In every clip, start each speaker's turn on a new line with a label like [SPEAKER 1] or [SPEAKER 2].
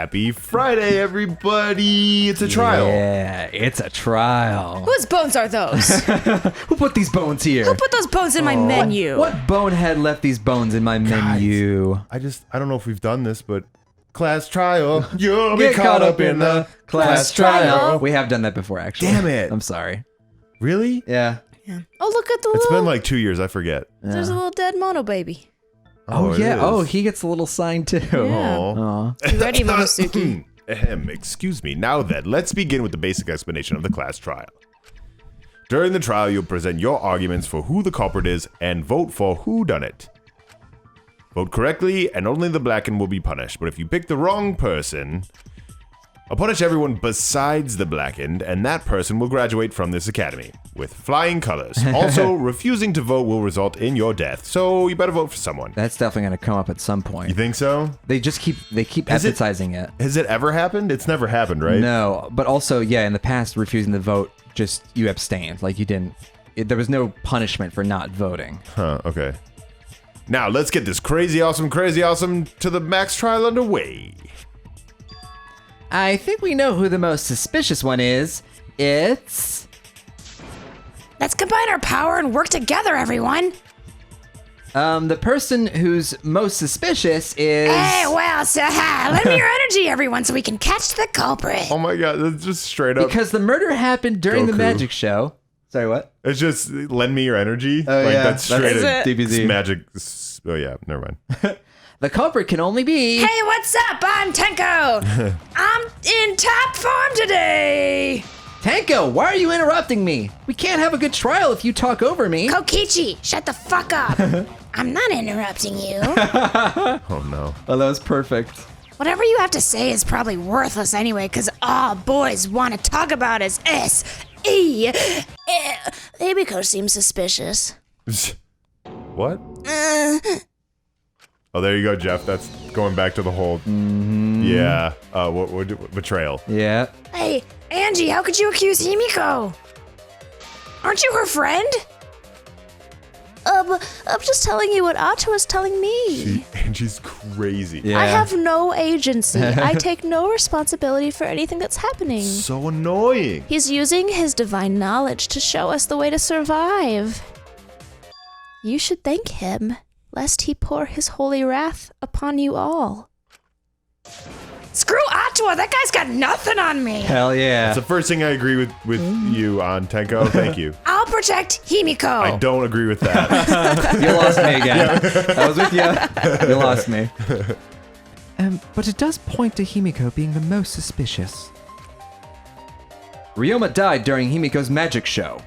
[SPEAKER 1] Happy Friday, everybody! It's a trial.
[SPEAKER 2] Yeah, it's a trial.
[SPEAKER 3] Whose bones are those?
[SPEAKER 2] Who put these bones here?
[SPEAKER 3] Who put those bones in my menu?
[SPEAKER 2] What bonehead left these bones in my menu?
[SPEAKER 1] I don't know if we've done this, but class trial. You'll be caught up in the class trial.
[SPEAKER 2] We have done that before, actually.
[SPEAKER 1] Damn it.
[SPEAKER 2] I'm sorry.
[SPEAKER 1] Really?
[SPEAKER 2] Yeah.
[SPEAKER 3] Oh, look at the
[SPEAKER 1] It's
[SPEAKER 3] little...
[SPEAKER 1] been like 2 years. I forget.
[SPEAKER 3] There's a little dead mono baby.
[SPEAKER 2] Oh,
[SPEAKER 1] it
[SPEAKER 2] yeah.
[SPEAKER 1] is.
[SPEAKER 2] Oh, he gets a little sign, too.
[SPEAKER 3] Yeah.
[SPEAKER 1] Aw.
[SPEAKER 3] You ready, Momosuke?
[SPEAKER 1] Excuse me. Now then, let's begin with the basic explanation of the class trial. During the trial, you'll present your arguments for who the culprit is and vote for who done it. Vote correctly, and only the blackened will be punished. But if you pick the wrong person, I'll punish everyone besides the blackened, and that person will graduate from this academy with flying colors. Also, refusing to vote will result in your death, so you better vote for someone.
[SPEAKER 2] That's definitely going to come up at some point.
[SPEAKER 1] You think so?
[SPEAKER 2] They keep
[SPEAKER 1] Has it-
[SPEAKER 2] emphasizing it.
[SPEAKER 1] Has it ever happened? It's never happened, right?
[SPEAKER 2] No, but also, yeah, in the past, refusing to vote, just you abstained. Like, you didn't... there was no punishment for not voting.
[SPEAKER 1] Huh, okay. Now, let's get this crazy awesome to the max trial underway.
[SPEAKER 2] I think we know who the most suspicious one is. It's...
[SPEAKER 3] Let's combine our power and work together, everyone.
[SPEAKER 2] the person who's most suspicious is...
[SPEAKER 3] Hey, well, so lend me your energy, everyone, so we can catch the culprit.
[SPEAKER 1] Oh my god, that's just straight up.
[SPEAKER 2] Because the murder happened during the
[SPEAKER 1] Goku.
[SPEAKER 2] magic show. Sorry, what?
[SPEAKER 1] It's just, lend me your energy.
[SPEAKER 2] Oh,
[SPEAKER 1] like,
[SPEAKER 2] yeah.
[SPEAKER 1] that's straight
[SPEAKER 3] Is
[SPEAKER 1] up
[SPEAKER 3] it?
[SPEAKER 2] DBZ.
[SPEAKER 1] magic. Oh yeah, never mind.
[SPEAKER 2] The culprit can only be...
[SPEAKER 3] Hey, what's up? I'm Tenko. I'm in top form today.
[SPEAKER 2] Tanko, why are you interrupting me? We can't have a good trial if you talk over me.
[SPEAKER 3] Kokichi, shut the fuck up. I'm not interrupting you.
[SPEAKER 1] Oh no.
[SPEAKER 2] Oh, that was perfect.
[SPEAKER 3] Whatever you have to say is probably worthless anyway, because all boys want to talk about is S.E. Abiko seems suspicious.
[SPEAKER 1] What? Oh, there you go, Jeff. That's going back to the whole. Yeah. What betrayal?
[SPEAKER 2] Yeah.
[SPEAKER 3] Hey, Angie, how could you accuse Himiko? Aren't you her friend? I'm just telling you what Ato is telling me.
[SPEAKER 1] She's crazy.
[SPEAKER 2] Yeah.
[SPEAKER 4] I have no agency. I take no responsibility for anything that's happening.
[SPEAKER 1] So annoying.
[SPEAKER 4] He's using his divine knowledge to show us the way to survive. You should thank him, lest he pour his holy wrath upon you all.
[SPEAKER 3] Screw Atua, that guy's got nothing on me.
[SPEAKER 2] Hell yeah.
[SPEAKER 1] That's the first thing I agree with you on, Tenko. Thank you.
[SPEAKER 3] I'll protect Himiko.
[SPEAKER 1] I don't agree with that.
[SPEAKER 2] You lost me again. I was with you. You lost me. But it does point to Himiko being the most suspicious. Ryoma died during Himiko's magic show.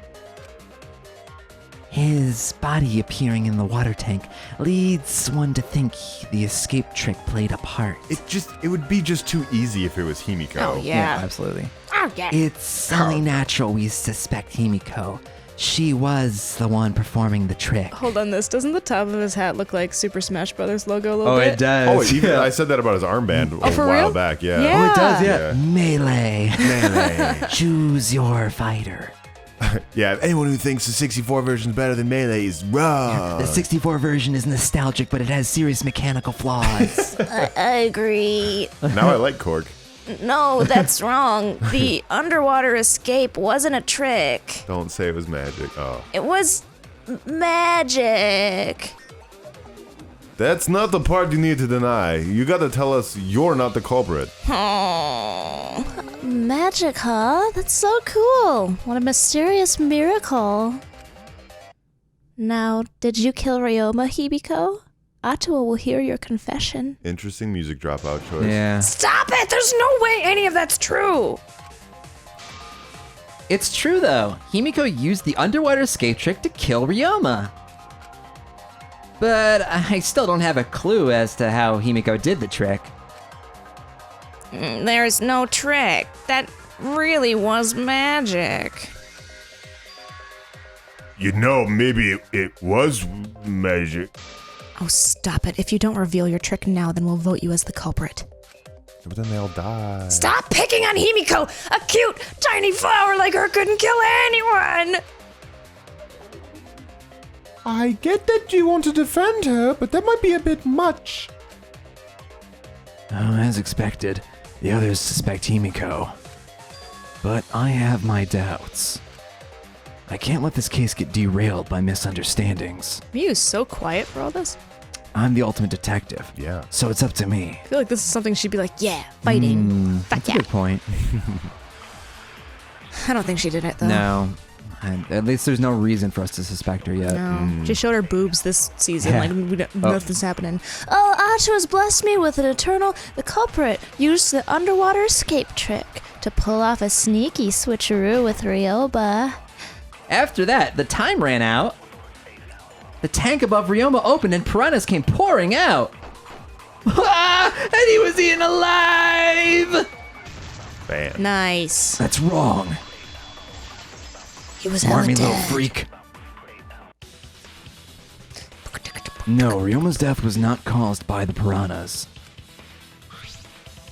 [SPEAKER 2] His body appearing in the water tank leads one to think the escape trick played a part.
[SPEAKER 1] It would be just too easy if it was Himiko.
[SPEAKER 3] Oh, yeah.
[SPEAKER 2] Absolutely.
[SPEAKER 3] Okay.
[SPEAKER 2] It's only natural we suspect Himiko. She was the one performing the trick.
[SPEAKER 5] Hold on this. Doesn't the top of his hat look like Super Smash Brothers logo a little bit?
[SPEAKER 2] does.
[SPEAKER 1] I said that about his armband a
[SPEAKER 5] for
[SPEAKER 1] while
[SPEAKER 5] real?
[SPEAKER 1] back. Yeah.
[SPEAKER 5] Yeah.
[SPEAKER 2] Oh, it does, yeah.
[SPEAKER 1] Yeah.
[SPEAKER 2] Melee.
[SPEAKER 1] Melee.
[SPEAKER 2] Choose your fighter.
[SPEAKER 1] Yeah, anyone who thinks the 64 version is better than Melee is wrong.
[SPEAKER 2] The 64 version is nostalgic, but it has serious mechanical flaws.
[SPEAKER 4] I agree.
[SPEAKER 1] Now I like Cork.
[SPEAKER 4] No, that's wrong. The underwater escape wasn't a trick.
[SPEAKER 1] Don't say it was magic. Oh.
[SPEAKER 4] It was magic.
[SPEAKER 1] That's not the part you need to deny. You gotta tell us you're not the culprit.
[SPEAKER 4] Oh, magic, huh? That's so cool. What a mysterious miracle. Now, did you kill Ryoma, Hibiko? Atua will hear your confession.
[SPEAKER 1] Interesting music dropout choice.
[SPEAKER 2] Yeah.
[SPEAKER 3] Stop it! There's no way any of that's true.
[SPEAKER 2] It's true, though. Himiko used the underwater escape trick to kill Ryoma. But I still don't have a clue as to how Himiko did the trick.
[SPEAKER 3] There's no trick. That really was magic.
[SPEAKER 1] You know, maybe it was magic.
[SPEAKER 3] Oh, stop it. If you don't reveal your trick now, then we'll vote you as the culprit.
[SPEAKER 1] But then they all die.
[SPEAKER 3] Stop picking on Himiko! A cute, tiny flower like her couldn't kill anyone!
[SPEAKER 1] I get that you want to defend her, but that might be a bit much.
[SPEAKER 2] Oh, as expected. The others suspect Himiko. But I have my doubts. I can't let this case get derailed by misunderstandings.
[SPEAKER 5] Miyu's so quiet for all this.
[SPEAKER 2] I'm the ultimate detective.
[SPEAKER 1] Yeah.
[SPEAKER 2] So it's up to me.
[SPEAKER 5] I feel like this is something she'd be like, yeah, fighting. Fuck
[SPEAKER 2] That's a
[SPEAKER 5] yeah.
[SPEAKER 2] good point.
[SPEAKER 5] I don't think she did it though.
[SPEAKER 2] No. At least there's no reason for us to suspect her yet.
[SPEAKER 5] No. She showed her boobs this season.
[SPEAKER 2] Yeah.
[SPEAKER 5] Like, nothing's happening.
[SPEAKER 4] Oh, Acho has blessed me with an eternal. The culprit used the underwater escape trick to pull off a sneaky switcheroo with Ryoba.
[SPEAKER 2] After that, the time ran out. The tank above Ryoma opened and piranhas came pouring out. And he was eaten alive!
[SPEAKER 1] Bam.
[SPEAKER 5] Nice.
[SPEAKER 2] That's wrong.
[SPEAKER 3] He was
[SPEAKER 2] Smart
[SPEAKER 3] hella
[SPEAKER 2] me, little
[SPEAKER 3] dead.
[SPEAKER 2] freak. No, Ryoma's death was not caused by the piranhas.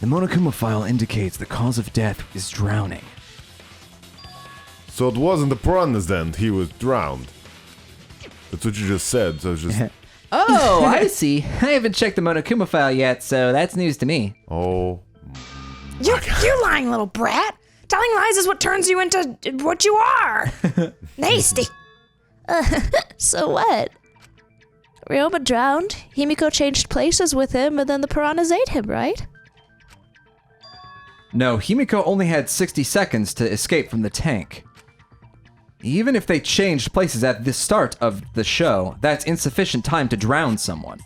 [SPEAKER 2] The Monokuma file indicates the cause of death is drowning.
[SPEAKER 1] So it wasn't the piranhas then. He was drowned. That's what you just said. So it's just.
[SPEAKER 2] Oh, I see. I haven't checked the Monokuma file yet, so that's news to me.
[SPEAKER 1] Oh.
[SPEAKER 3] You're lying, little brat. Telling lies is what turns you into what you are. Nasty.
[SPEAKER 4] So what? Ryoba drowned, Himiko changed places with him, and then the piranhas ate him, right?
[SPEAKER 2] No, Himiko only had 60 seconds to escape from the tank. Even if they changed places at the start of the show, that's insufficient time to drown someone.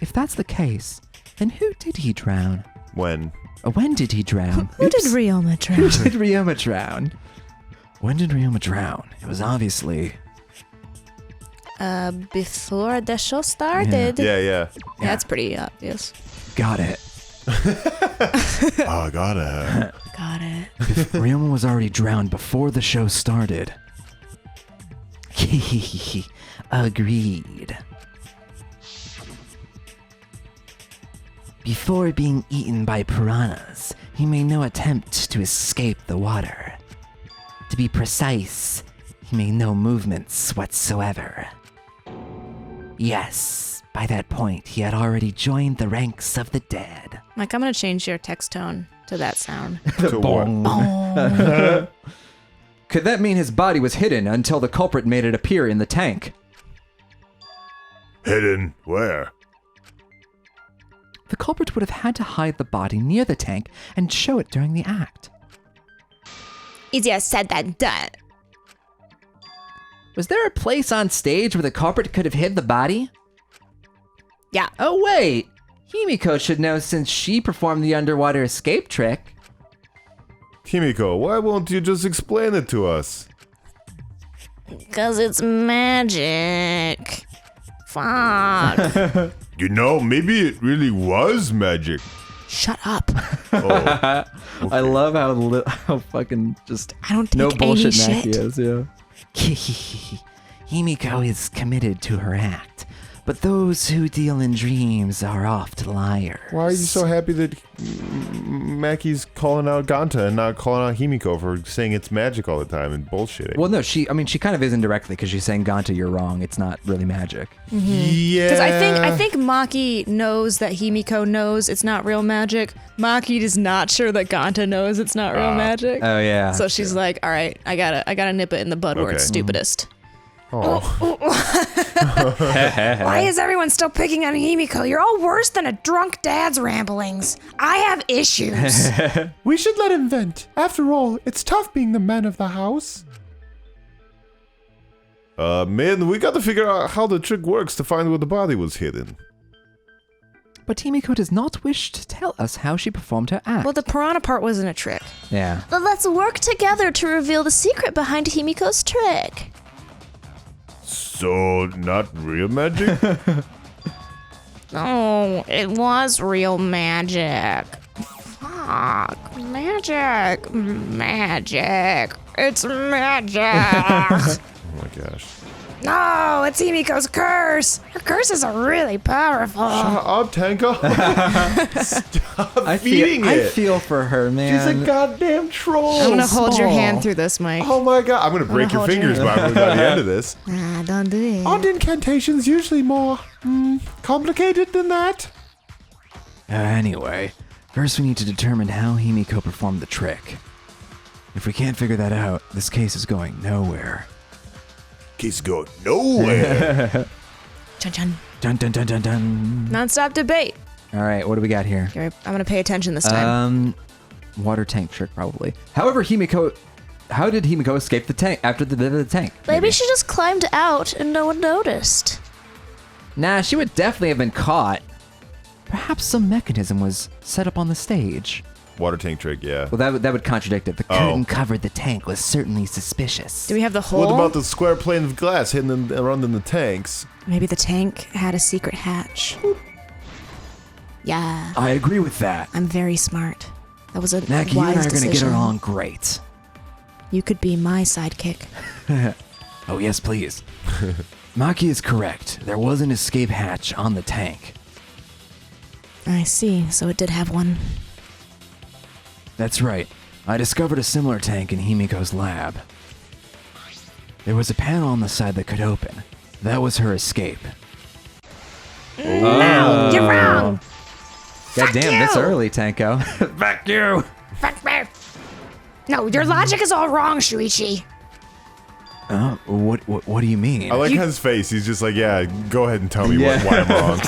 [SPEAKER 2] If that's the case, then who did he drown?
[SPEAKER 1] When?
[SPEAKER 2] When did he drown?
[SPEAKER 5] Who did Ryoma drown?
[SPEAKER 2] Who did Ryoma drown? When did Ryoma drown? It was obviously...
[SPEAKER 4] Before the show started.
[SPEAKER 1] Yeah.
[SPEAKER 5] That's pretty obvious.
[SPEAKER 2] Got it.
[SPEAKER 1] Oh, got it.
[SPEAKER 5] Got it.
[SPEAKER 2] Ryoma was already drowned before the show started. Agreed. Before being eaten by piranhas, he made no attempt to escape the water. To be precise, he made no movements whatsoever. Yes, by that point, he had already joined the ranks of the dead.
[SPEAKER 5] Mike, I'm gonna change your text tone to that sound.
[SPEAKER 1] To what?
[SPEAKER 2] Could that mean his body was hidden until the culprit made it appear in the tank?
[SPEAKER 1] Hidden where?
[SPEAKER 2] The culprit would have had to hide the body near the tank and show it during the act.
[SPEAKER 5] Easier said than done.
[SPEAKER 2] Was there a place on stage where the culprit could have hid the body?
[SPEAKER 5] Yeah.
[SPEAKER 2] Oh wait, Himiko should know since she performed the underwater escape trick.
[SPEAKER 1] Himiko, why won't you just explain it to us?
[SPEAKER 3] 'Cause it's magic. Fuck.
[SPEAKER 1] You know, maybe it really was magic.
[SPEAKER 3] Shut up.
[SPEAKER 1] Oh.
[SPEAKER 2] I love how fucking just
[SPEAKER 3] I don't take
[SPEAKER 2] no
[SPEAKER 3] any
[SPEAKER 2] bullshit
[SPEAKER 3] shit.
[SPEAKER 2] Mackie is, yeah. Himiko is committed to her act, but those who deal in dreams are oft liars.
[SPEAKER 1] Why are you so happy that Maki's calling out Ganta and not calling out Himiko for saying it's magic all the time and bullshitting?
[SPEAKER 2] Well, no, she kind of is indirectly because she's saying, Ganta, you're wrong. It's not really magic.
[SPEAKER 1] Yeah.
[SPEAKER 5] Because I think Maki knows that Himiko knows it's not real magic. Maki is not sure that Ganta knows it's not real magic.
[SPEAKER 2] Oh, yeah.
[SPEAKER 5] So she's like, all right, I gotta nip it in the bud where it's
[SPEAKER 1] Okay.
[SPEAKER 5] stupidest.
[SPEAKER 1] Oh.
[SPEAKER 3] Why is everyone still picking on Himiko? You're all worse than a drunk dad's ramblings. I have issues.
[SPEAKER 1] We should let him vent. After all, it's tough being the man of the house. Man, we gotta figure out how the trick works to find where the body was hidden.
[SPEAKER 2] But Himiko does not wish to tell us how she performed her act.
[SPEAKER 5] Well, the piranha part wasn't a trick.
[SPEAKER 2] Yeah.
[SPEAKER 4] But let's work together to reveal the secret behind Himiko's trick.
[SPEAKER 1] So, not real magic?
[SPEAKER 3] Oh, it was real magic. Fuck. Magic. Magic. It's magic.
[SPEAKER 1] Oh my gosh.
[SPEAKER 3] No, it's Himiko's curse. Her curses are really powerful.
[SPEAKER 1] Shut up, Tenko. Stop feeding
[SPEAKER 2] I
[SPEAKER 1] it.
[SPEAKER 2] feel for her, man.
[SPEAKER 1] She's a goddamn troll.
[SPEAKER 5] I'm gonna hold your
[SPEAKER 2] small.
[SPEAKER 5] hand through this, Mike.
[SPEAKER 1] Oh my god, I'm gonna break your
[SPEAKER 5] hold your
[SPEAKER 1] fingers by the end of this.
[SPEAKER 3] Nah, don't do it.
[SPEAKER 1] Aren't incantations usually more complicated than that?
[SPEAKER 2] Anyway, First, we need to determine how Himiko performed the trick. If we can't figure that out, this case is going nowhere.
[SPEAKER 1] Case go nowhere.
[SPEAKER 5] Chun chun.
[SPEAKER 2] Dun dun dun dun dun.
[SPEAKER 5] Non-stop debate.
[SPEAKER 2] All right, what do we got here?
[SPEAKER 5] Here, I'm gonna pay attention this time.
[SPEAKER 2] Water tank trick, probably. However, how did Himiko escape the tank after the tank?
[SPEAKER 4] Maybe she just climbed out and no one noticed.
[SPEAKER 2] Nah, she would definitely have been caught. Perhaps some mechanism was set up on the stage.
[SPEAKER 1] Water tank trick, yeah.
[SPEAKER 2] Well, that would contradict it. The curtain covered the tank was certainly suspicious.
[SPEAKER 5] Do we have the hole?
[SPEAKER 1] What about the square plane of glass hidden around in the tanks?
[SPEAKER 5] Maybe the tank had a secret hatch. Yeah,
[SPEAKER 2] I agree with that.
[SPEAKER 5] I'm very smart. That was a
[SPEAKER 2] Naki, you and I
[SPEAKER 5] wise
[SPEAKER 2] are going to get
[SPEAKER 5] decision.
[SPEAKER 2] along great.
[SPEAKER 5] You could be my sidekick.
[SPEAKER 2] Oh, yes, please. Maki is correct. There was an escape hatch on the tank.
[SPEAKER 5] I see, so it did have one.
[SPEAKER 2] That's right. I discovered a similar tank in Himiko's lab. There was a panel on the side that could open. That was her escape.
[SPEAKER 3] No, you're wrong.
[SPEAKER 2] God damn,
[SPEAKER 3] you.
[SPEAKER 2] this early, Tanko. Fuck you!
[SPEAKER 3] Fuck me. No, your logic is all wrong, Shuichi.
[SPEAKER 2] What do you mean?
[SPEAKER 1] I like his face. He's just like, yeah, go ahead and tell me
[SPEAKER 2] Yeah.
[SPEAKER 1] why I'm wrong.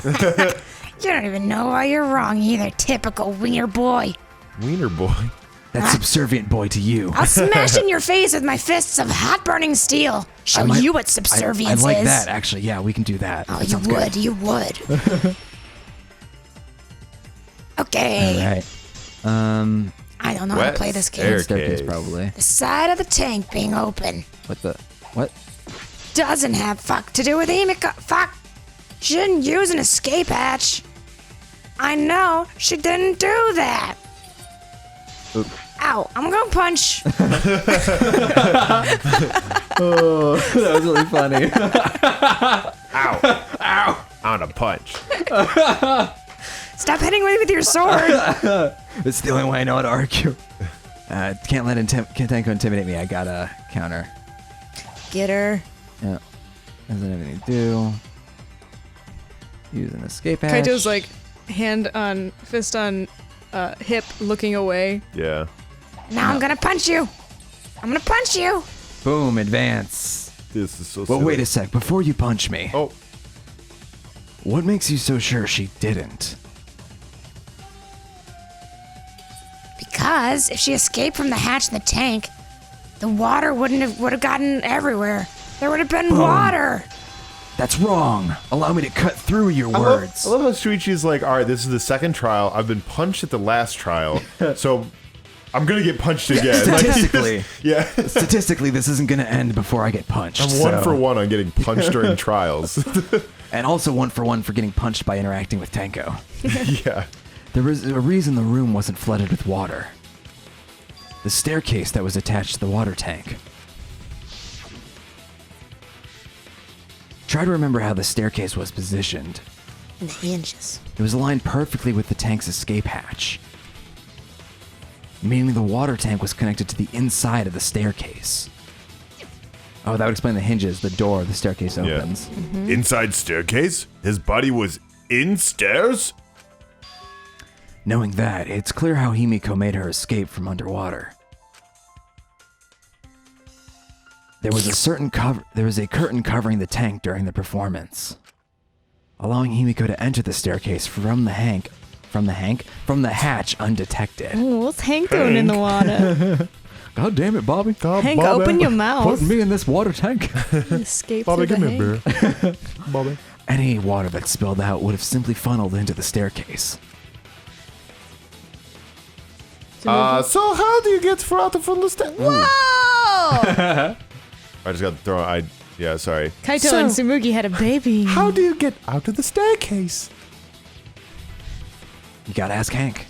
[SPEAKER 3] You don't even know why you're wrong either, typical wiener boy.
[SPEAKER 1] Wiener boy.
[SPEAKER 2] That subservient boy to you.
[SPEAKER 3] I'll smash in your face with my fists of hot burning steel. Show you what subservience
[SPEAKER 2] I like
[SPEAKER 3] is.
[SPEAKER 2] that, actually. Yeah, we can do that.
[SPEAKER 3] Oh,
[SPEAKER 2] That
[SPEAKER 3] you
[SPEAKER 2] sounds
[SPEAKER 3] would,
[SPEAKER 2] good.
[SPEAKER 3] you would. Okay.
[SPEAKER 2] All right.
[SPEAKER 3] I don't know how to play this game.
[SPEAKER 2] Staircase, probably.
[SPEAKER 3] The side of the tank being open
[SPEAKER 2] What?
[SPEAKER 3] doesn't have fuck to do with Himiko. Fuck. She didn't use an escape hatch. I know she didn't do that.
[SPEAKER 2] Oop.
[SPEAKER 3] Ow, I'm gonna punch.
[SPEAKER 2] Oh, that was really funny.
[SPEAKER 1] Ow. Ow. On a punch.
[SPEAKER 3] Stop hitting me with your sword.
[SPEAKER 2] It's the only way I know how to argue. Can't let Tanko intimidate me. I gotta counter.
[SPEAKER 5] Get her.
[SPEAKER 2] Yeah. Doesn't have anything to do. Use an escape hatch.
[SPEAKER 5] Kaito's like fist on hip, looking away.
[SPEAKER 1] Yeah.
[SPEAKER 3] Now I'm gonna punch you. I'm gonna punch you.
[SPEAKER 2] Boom, advance.
[SPEAKER 1] This is so
[SPEAKER 2] But
[SPEAKER 1] silly.
[SPEAKER 2] wait a sec, before you punch me.
[SPEAKER 1] Oh.
[SPEAKER 2] What makes you so sure she didn't?
[SPEAKER 3] Because if she escaped from the hatch in the tank, the water would have gotten everywhere. There would have been
[SPEAKER 2] Boom.
[SPEAKER 3] water.
[SPEAKER 2] That's wrong. Allow me to cut through your
[SPEAKER 1] I
[SPEAKER 2] words.
[SPEAKER 1] love how Shuichi's like, all right, this is the second trial. I've been punched at the last trial, so I'm going to get punched again.
[SPEAKER 2] Statistically.
[SPEAKER 1] Yeah.
[SPEAKER 2] Statistically, this isn't going to end before I get punched.
[SPEAKER 1] I'm
[SPEAKER 2] so-
[SPEAKER 1] 1 for 1 on getting punched during trials.
[SPEAKER 2] And also 1 for 1 for getting punched by interacting with Tanko.
[SPEAKER 1] Yeah.
[SPEAKER 2] There was a reason the room wasn't flooded with water. The staircase that was attached to the water tank. Try to remember how the staircase was positioned.
[SPEAKER 3] And the hinges.
[SPEAKER 2] It was aligned perfectly with the tank's escape hatch, meaning the water tank was connected to the inside of the staircase. Oh, that would explain the hinges, the door, the staircase opens.
[SPEAKER 1] Yeah. Inside staircase? His body was in stairs?
[SPEAKER 2] Knowing that, it's clear how Himiko made her escape from underwater. There was a curtain covering the tank during the performance, allowing Himiko to enter the staircase from the hatch undetected.
[SPEAKER 5] Oh, what's Hank doing in the water?
[SPEAKER 2] God damn it, Bobby.
[SPEAKER 5] Hank, open your mouth.
[SPEAKER 2] Putting me in this water tank.
[SPEAKER 5] Escape
[SPEAKER 1] Bobby,
[SPEAKER 5] through
[SPEAKER 1] give
[SPEAKER 5] the
[SPEAKER 1] me a
[SPEAKER 5] Hank.
[SPEAKER 1] beer. Bobby.
[SPEAKER 2] Any water that spilled out would have simply funneled into the staircase.
[SPEAKER 1] So how do you get out from the stair?
[SPEAKER 5] Whoa!
[SPEAKER 1] I just got to throw. Yeah, sorry.
[SPEAKER 5] Kaito and Tsumugi had a baby.
[SPEAKER 1] How do you get out of the staircase?
[SPEAKER 2] You gotta ask Hank.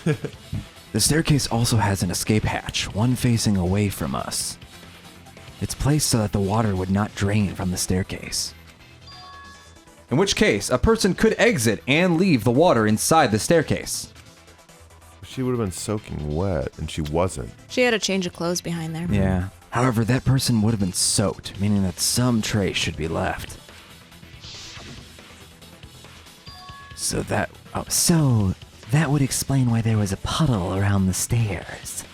[SPEAKER 2] The staircase also has an escape hatch, one facing away from us. It's placed so that the water would not drain from the staircase. In which case, a person could exit and leave the water inside the staircase.
[SPEAKER 1] She would have been soaking wet, and she wasn't.
[SPEAKER 5] She had a change of clothes behind there.
[SPEAKER 2] Yeah. However, that person would have been soaked, meaning that some trace should be left. So That would explain why there was a puddle around the stairs.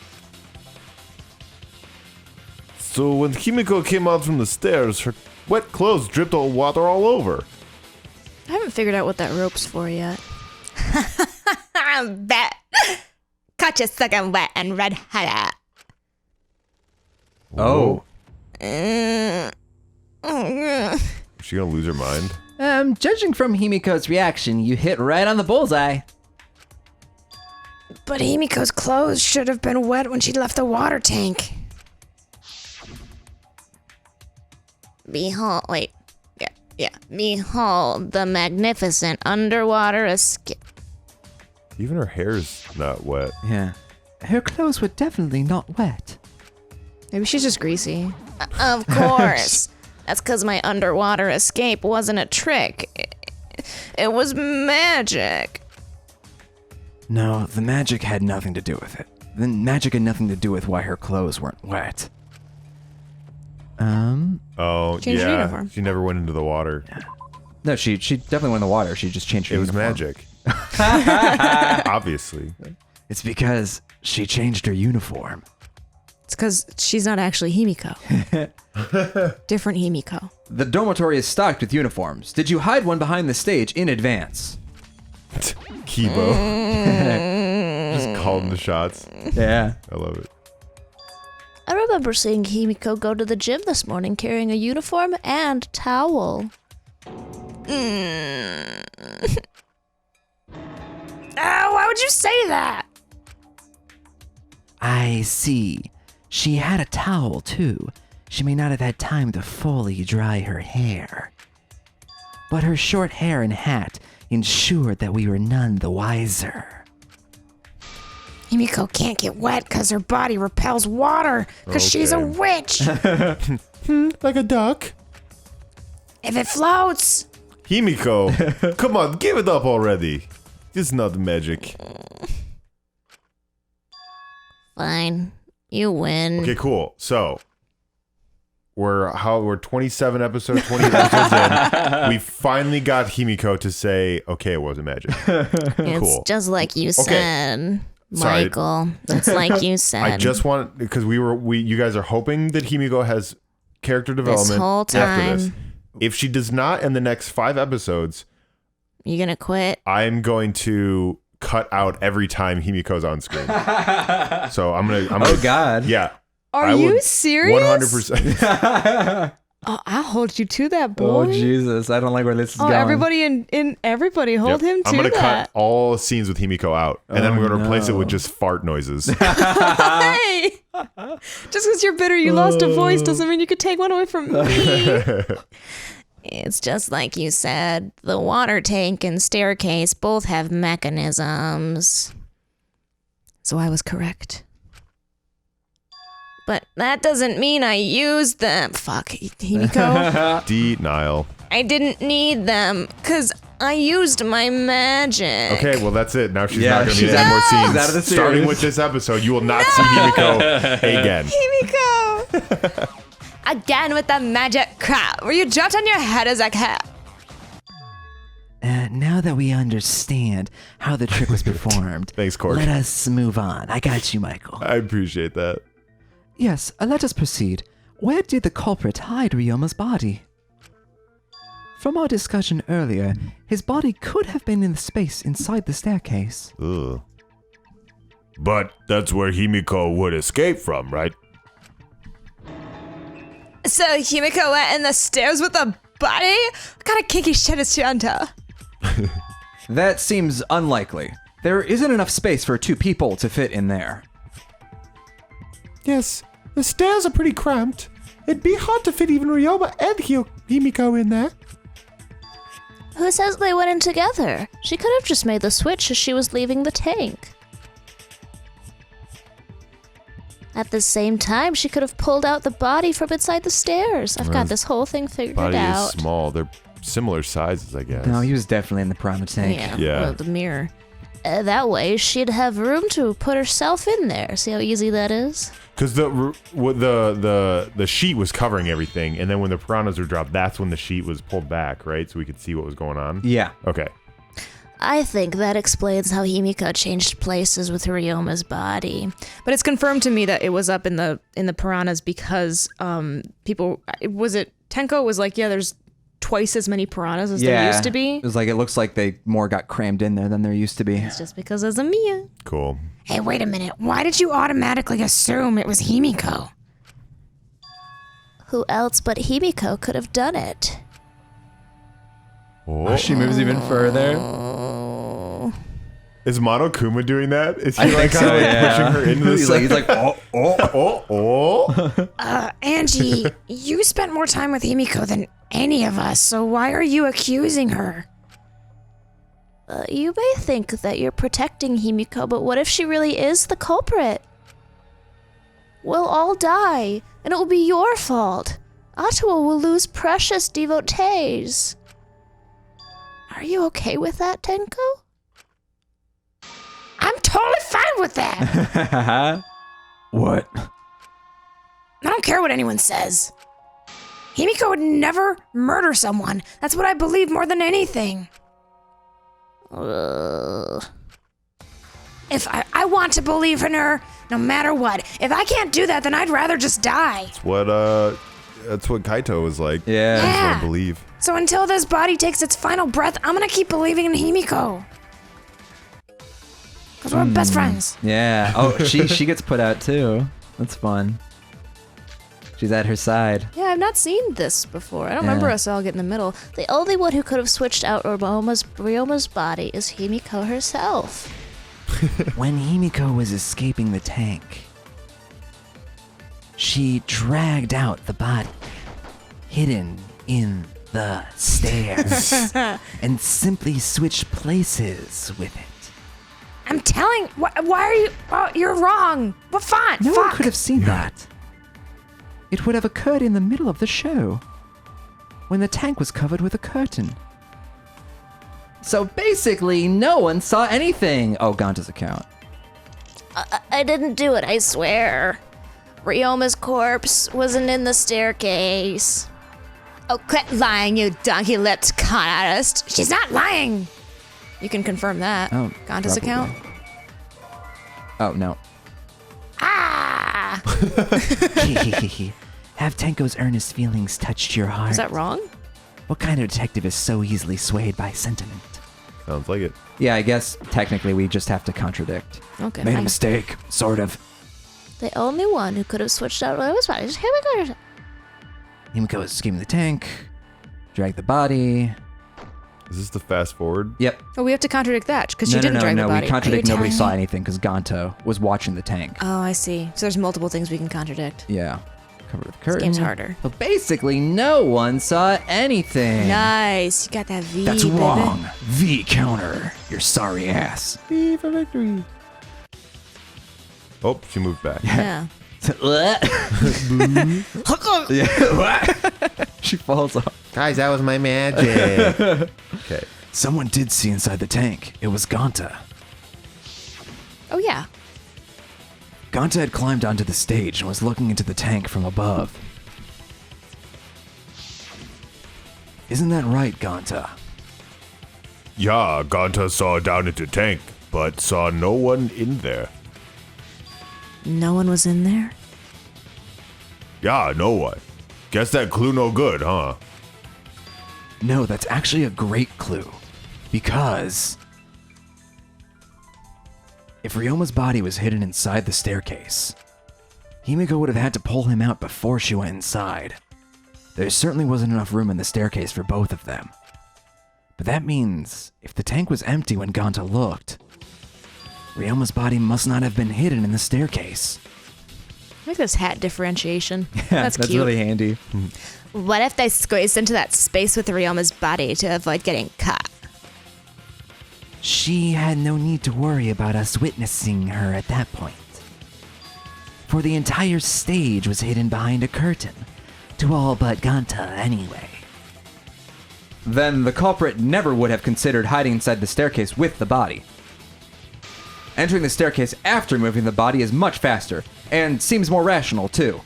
[SPEAKER 1] So when Himiko came out from the stairs, her wet clothes dripped all water all over.
[SPEAKER 5] I haven't figured out what that rope's for yet.
[SPEAKER 3] Bet. Caught you sucking wet and red-headed.
[SPEAKER 2] Oh.
[SPEAKER 1] Is she gonna lose her mind?
[SPEAKER 2] Judging from Himiko's reaction, you hit right on the bullseye.
[SPEAKER 3] But Himiko's clothes should have been wet when she left the water tank. Behold, wait. Yeah. Behold the magnificent underwater escape.
[SPEAKER 1] Even her hair's not wet.
[SPEAKER 2] Yeah. Her clothes were definitely not wet.
[SPEAKER 5] Maybe she's just greasy.
[SPEAKER 3] Of course. That's because my underwater escape wasn't a trick. It was magic.
[SPEAKER 2] No, the magic had nothing to do with it. The magic had nothing to do with why her clothes weren't wet.
[SPEAKER 1] Oh,
[SPEAKER 5] Changed her
[SPEAKER 1] yeah.
[SPEAKER 5] uniform.
[SPEAKER 1] She never went into the water.
[SPEAKER 2] No, she definitely went in the water. She just changed her
[SPEAKER 1] It was
[SPEAKER 2] uniform.
[SPEAKER 1] magic. Obviously.
[SPEAKER 2] It's because she changed her uniform.
[SPEAKER 5] It's because she's not actually Himiko. Different Himiko.
[SPEAKER 2] The dormitory is stocked with uniforms. Did you hide one behind the stage in advance?
[SPEAKER 1] Kibo. Just calling the shots.
[SPEAKER 2] Yeah.
[SPEAKER 1] I love it.
[SPEAKER 4] I remember seeing Himiko go to the gym this morning carrying a uniform and towel.
[SPEAKER 3] Why would you say that?
[SPEAKER 2] I see. She had a towel, too. She may not have had time to fully dry her hair. But her short hair and hat ensured that we were none the wiser.
[SPEAKER 3] Himiko can't get wet because her body repels water because she's a
[SPEAKER 1] Okay.
[SPEAKER 3] witch.
[SPEAKER 1] Like a duck.
[SPEAKER 3] If it floats.
[SPEAKER 1] Himiko, come on, give it up already. This is not magic.
[SPEAKER 3] Fine. You win.
[SPEAKER 1] Okay, cool. So we're 27 episodes, 28 episodes in. We finally got Himiko to say, okay, it wasn't magic.
[SPEAKER 3] It's
[SPEAKER 1] Cool.
[SPEAKER 3] just like you said,
[SPEAKER 1] Sorry.
[SPEAKER 3] Michael. It's like you said.
[SPEAKER 1] I just want, because you guys are hoping that Himiko has character development
[SPEAKER 3] whole
[SPEAKER 1] after this.
[SPEAKER 3] time.
[SPEAKER 1] If she does not in the next 5 episodes,
[SPEAKER 3] You gonna quit?
[SPEAKER 1] I'm going to cut out every time Himiko's on screen. So I'm gonna
[SPEAKER 2] Oh, God.
[SPEAKER 1] Yeah.
[SPEAKER 5] Are
[SPEAKER 1] I
[SPEAKER 5] you
[SPEAKER 1] would
[SPEAKER 5] serious?
[SPEAKER 1] 100%.
[SPEAKER 5] Oh, I'll hold you to that, boy.
[SPEAKER 2] Oh, Jesus. I don't like where this is
[SPEAKER 5] Oh,
[SPEAKER 2] going.
[SPEAKER 5] everybody hold
[SPEAKER 1] Yep.
[SPEAKER 5] him to
[SPEAKER 1] I'm gonna
[SPEAKER 5] that.
[SPEAKER 1] cut all scenes with Himiko out, and then
[SPEAKER 2] Oh,
[SPEAKER 1] we're gonna replace it
[SPEAKER 2] no.
[SPEAKER 1] with just fart noises.
[SPEAKER 5] Hey! Just because you're bitter you lost a voice doesn't mean you could take one away from me.
[SPEAKER 3] It's just like you said. The water tank and staircase both have mechanisms.
[SPEAKER 5] So I was correct.
[SPEAKER 3] But that doesn't mean I used them. Fuck, Himiko.
[SPEAKER 1] Denial.
[SPEAKER 3] I didn't need them because I used my magic.
[SPEAKER 1] Okay, well that's it. Now she's
[SPEAKER 2] Yeah,
[SPEAKER 1] not gonna
[SPEAKER 2] she's
[SPEAKER 1] be in any more
[SPEAKER 2] out.
[SPEAKER 1] scenes.
[SPEAKER 2] She's out of the
[SPEAKER 1] Starting
[SPEAKER 2] series.
[SPEAKER 1] with this episode, you will not see Himiko again.
[SPEAKER 5] Himiko! Again with the magic crap where you jumped on your head as a cat.
[SPEAKER 2] Now that we understand how the trick was performed,
[SPEAKER 1] Thanks, Cork.
[SPEAKER 2] let us move on. I got you, Michael.
[SPEAKER 1] I appreciate that.
[SPEAKER 2] Yes, let us proceed. Where did the culprit hide Ryoma's body? From our discussion earlier, his body could have been in the space inside the staircase.
[SPEAKER 1] Ugh. But that's where Himiko would escape from, right?
[SPEAKER 5] So Himiko went in the stairs with a body? What kind of kinky shit is she into?
[SPEAKER 2] That seems unlikely. There isn't enough space for 2 people to fit in there.
[SPEAKER 1] Yes, the stairs are pretty cramped. It'd be hard to fit even Ryoma and Himiko in there.
[SPEAKER 4] Who says they went in together? She could have just made the switch as she was leaving the tank. At the same time, she could have pulled out the body from inside the stairs. I've got this whole thing figured
[SPEAKER 1] Body
[SPEAKER 4] out.
[SPEAKER 1] is small. They're similar sizes, I guess.
[SPEAKER 2] No, he was definitely in the primal tank.
[SPEAKER 1] Yeah.
[SPEAKER 3] Well, the mirror.
[SPEAKER 4] That way, she'd have room to put herself in there. See how easy that is?
[SPEAKER 1] Because the sheet was covering everything, and then when the piranhas were dropped, that's when the sheet was pulled back, right? So we could see what was going on.
[SPEAKER 2] Yeah.
[SPEAKER 1] Okay.
[SPEAKER 4] I think that explains how Himiko changed places with Ryoma's body.
[SPEAKER 5] But it's confirmed to me that it was up in the piranhas because people, was it Tenko was like, yeah, there's twice as many piranhas as there used to be.
[SPEAKER 2] It was like, it looks like they more got crammed in there than there used to be.
[SPEAKER 5] It's just because of Zamiya.
[SPEAKER 1] Cool.
[SPEAKER 3] Hey, wait a minute. Why did you automatically assume it was Himiko?
[SPEAKER 4] Who else but Himiko could have done it?
[SPEAKER 1] Oh.
[SPEAKER 2] She moves even further.
[SPEAKER 1] Is Monokuma doing that? Is he
[SPEAKER 2] I think
[SPEAKER 1] kind
[SPEAKER 2] so,
[SPEAKER 1] of
[SPEAKER 2] yeah.
[SPEAKER 1] pushing her into this?
[SPEAKER 2] He's like, oh.
[SPEAKER 3] Angie, you spent more time with Himiko than any of us, so why are you accusing her?
[SPEAKER 4] You may think that you're protecting Himiko, but what if she really is the culprit? We'll all die, and it will be your fault. Ottawa will lose precious devotees. Are you okay with that, Tenko?
[SPEAKER 3] I'm totally fine with that.
[SPEAKER 2] What?
[SPEAKER 3] I don't care what anyone says. Himiko would never murder someone. That's what I believe more than anything. If I want to believe in her, no matter what. If I can't do that, then I'd rather just die.
[SPEAKER 1] That's what Kaito was like.
[SPEAKER 2] Yeah.
[SPEAKER 1] That's what I
[SPEAKER 3] Yeah.
[SPEAKER 1] believe.
[SPEAKER 3] So until this body takes its final breath, I'm gonna keep believing in Himiko. Because we're best friends.
[SPEAKER 2] Yeah. Oh, she gets put out too. That's fun. She's at her side.
[SPEAKER 5] Yeah, I've not seen this before. I don't remember us all getting in the middle.
[SPEAKER 4] The only one who could have switched out Ryoma's body is Himiko herself.
[SPEAKER 2] When Himiko was escaping the tank, she dragged out the body, hidden in the stairs, and simply switched places with it.
[SPEAKER 3] I'm telling. Why are you? Oh, you're wrong. But fine.
[SPEAKER 2] No one
[SPEAKER 3] fuck.
[SPEAKER 2] could have seen that. It would have occurred in the middle of the show, when the tank was covered with a curtain. So basically, no one saw anything. Oh, Ganta's account.
[SPEAKER 4] I didn't do it, I swear. Ryoma's corpse wasn't in the staircase.
[SPEAKER 5] Oh, quit lying, you donkey-lipped con artist.
[SPEAKER 3] She's not lying.
[SPEAKER 5] You can confirm that.
[SPEAKER 2] Oh,
[SPEAKER 5] Ganta's account?
[SPEAKER 2] Oh, no.
[SPEAKER 3] Ah.
[SPEAKER 2] Have Tenko's earnest feelings touched your heart?
[SPEAKER 5] Is that wrong?
[SPEAKER 2] What kind of detective is so easily swayed by sentiment?
[SPEAKER 1] Sounds like it.
[SPEAKER 2] Yeah, I guess technically we just have to contradict.
[SPEAKER 5] Okay.
[SPEAKER 2] Made a mistake, sort of.
[SPEAKER 4] The only one who could have switched out Ryoma's body is Himiko.
[SPEAKER 2] Himiko was escaping the tank, dragged the body.
[SPEAKER 1] Is this the fast forward?
[SPEAKER 2] Yep.
[SPEAKER 5] Oh, we have to contradict that because she didn't drag the body.
[SPEAKER 2] We contradict
[SPEAKER 3] Are you
[SPEAKER 2] nobody
[SPEAKER 3] telling
[SPEAKER 2] saw
[SPEAKER 3] me?
[SPEAKER 2] anything because Ganto was watching the tank.
[SPEAKER 5] Oh, I see. So there's multiple things we can contradict.
[SPEAKER 2] Yeah. Covered with
[SPEAKER 5] This
[SPEAKER 2] curtain.
[SPEAKER 5] game's harder.
[SPEAKER 2] So basically, no one saw anything.
[SPEAKER 5] Nice. You got that V,
[SPEAKER 2] That's
[SPEAKER 5] baby.
[SPEAKER 2] wrong. V counter. Your sorry ass.
[SPEAKER 1] V for victory. Oh, she moved back.
[SPEAKER 5] Yeah.
[SPEAKER 2] She falls off.
[SPEAKER 1] Guys, that was my magic. Okay.
[SPEAKER 2] Someone did see inside the tank. It was Ganta.
[SPEAKER 5] Oh, yeah.
[SPEAKER 2] Ganta had climbed onto the stage and was looking into the tank from above. Isn't that right, Ganta?
[SPEAKER 1] Yeah, Ganta saw down into tank, but saw no one in there.
[SPEAKER 5] No one was in there?
[SPEAKER 1] Yeah, no one. Guess that clue no good, huh?
[SPEAKER 2] No, that's actually a great clue. Because if Ryoma's body was hidden inside the staircase, Himiko would have had to pull him out before she went inside. There certainly wasn't enough room in the staircase for both of them. But that means if the tank was empty when Ganta looked, Ryoma's body must not have been hidden in the staircase.
[SPEAKER 5] I like this hat differentiation. That's cute.
[SPEAKER 2] really handy.
[SPEAKER 5] What if they squeezed into that space with Ryoma's body to avoid getting caught?
[SPEAKER 2] She had no need to worry about us witnessing her at that point. For the entire stage was hidden behind a curtain, to all but Ganta anyway. Then the culprit never would have considered hiding inside the staircase with the body. Entering the staircase after moving the body is much faster, and seems more rational too.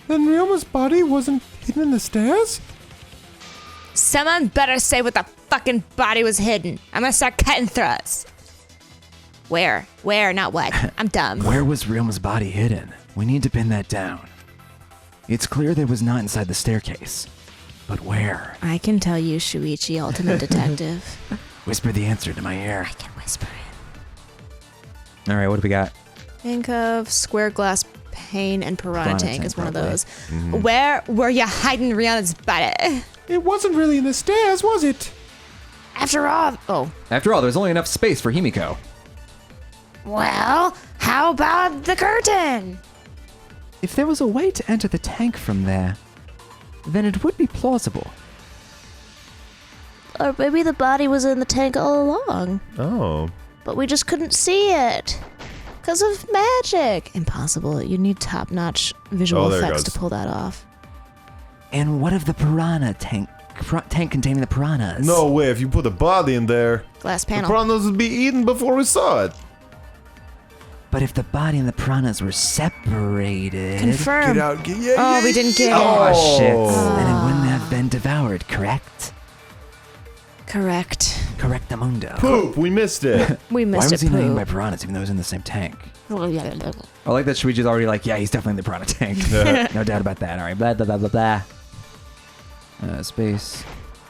[SPEAKER 1] Then Ryoma's body wasn't hidden in the stairs?
[SPEAKER 5] Someone better say what the fuck fucking body was hidden. I'm gonna start cutting throats. Where? Not what. I'm dumb.
[SPEAKER 2] Where was Ryoma's body hidden? We need to pin that down. It's clear that it was not inside the staircase. But where?
[SPEAKER 5] I can tell you, Shuichi, Ultimate Detective.
[SPEAKER 2] Whisper the answer to my ear.
[SPEAKER 5] I can whisper it.
[SPEAKER 2] All right, what do we got?
[SPEAKER 5] Think of square glass pane and piranha tank
[SPEAKER 2] tank,
[SPEAKER 5] as one of
[SPEAKER 2] probably.
[SPEAKER 5] those. Where were you hiding Rihanna's body?
[SPEAKER 1] It wasn't really in the stairs, was it?
[SPEAKER 3] After all,
[SPEAKER 2] After all, there's only enough space for Himiko.
[SPEAKER 3] well, how about the curtain?
[SPEAKER 2] If there was a way to enter the tank from there, then it would be plausible.
[SPEAKER 4] Or maybe the body was in the tank all along,
[SPEAKER 1] Oh.
[SPEAKER 4] but we just couldn't see it. Because of magic.
[SPEAKER 5] Impossible. You need top-notch visual
[SPEAKER 1] Oh, there it
[SPEAKER 5] effects
[SPEAKER 1] goes.
[SPEAKER 5] to pull that off.
[SPEAKER 2] And what of the piranha tank? Tank containing the piranhas?
[SPEAKER 1] No way, if you put a body in there,
[SPEAKER 5] Glass
[SPEAKER 1] the
[SPEAKER 5] panel.
[SPEAKER 1] piranhas would be eaten before we saw it.
[SPEAKER 2] But if the body and the piranhas were separated...
[SPEAKER 5] Confirm.
[SPEAKER 1] Get out. Yeah,
[SPEAKER 5] Oh, we didn't get it.
[SPEAKER 2] Oh, shit. Then it wouldn't have been devoured, correct?
[SPEAKER 5] Correct.
[SPEAKER 2] Correctamundo.
[SPEAKER 1] Poop, we missed it.
[SPEAKER 5] We
[SPEAKER 2] Why
[SPEAKER 5] missed
[SPEAKER 2] was
[SPEAKER 5] it,
[SPEAKER 2] he not eaten
[SPEAKER 5] Pooh.
[SPEAKER 2] by piranhas even though he was in the same tank? I like that Shuichi's already like, yeah, he's definitely in the piranha tank. No doubt about that. All right, blah, blah, blah, blah, blah. Space.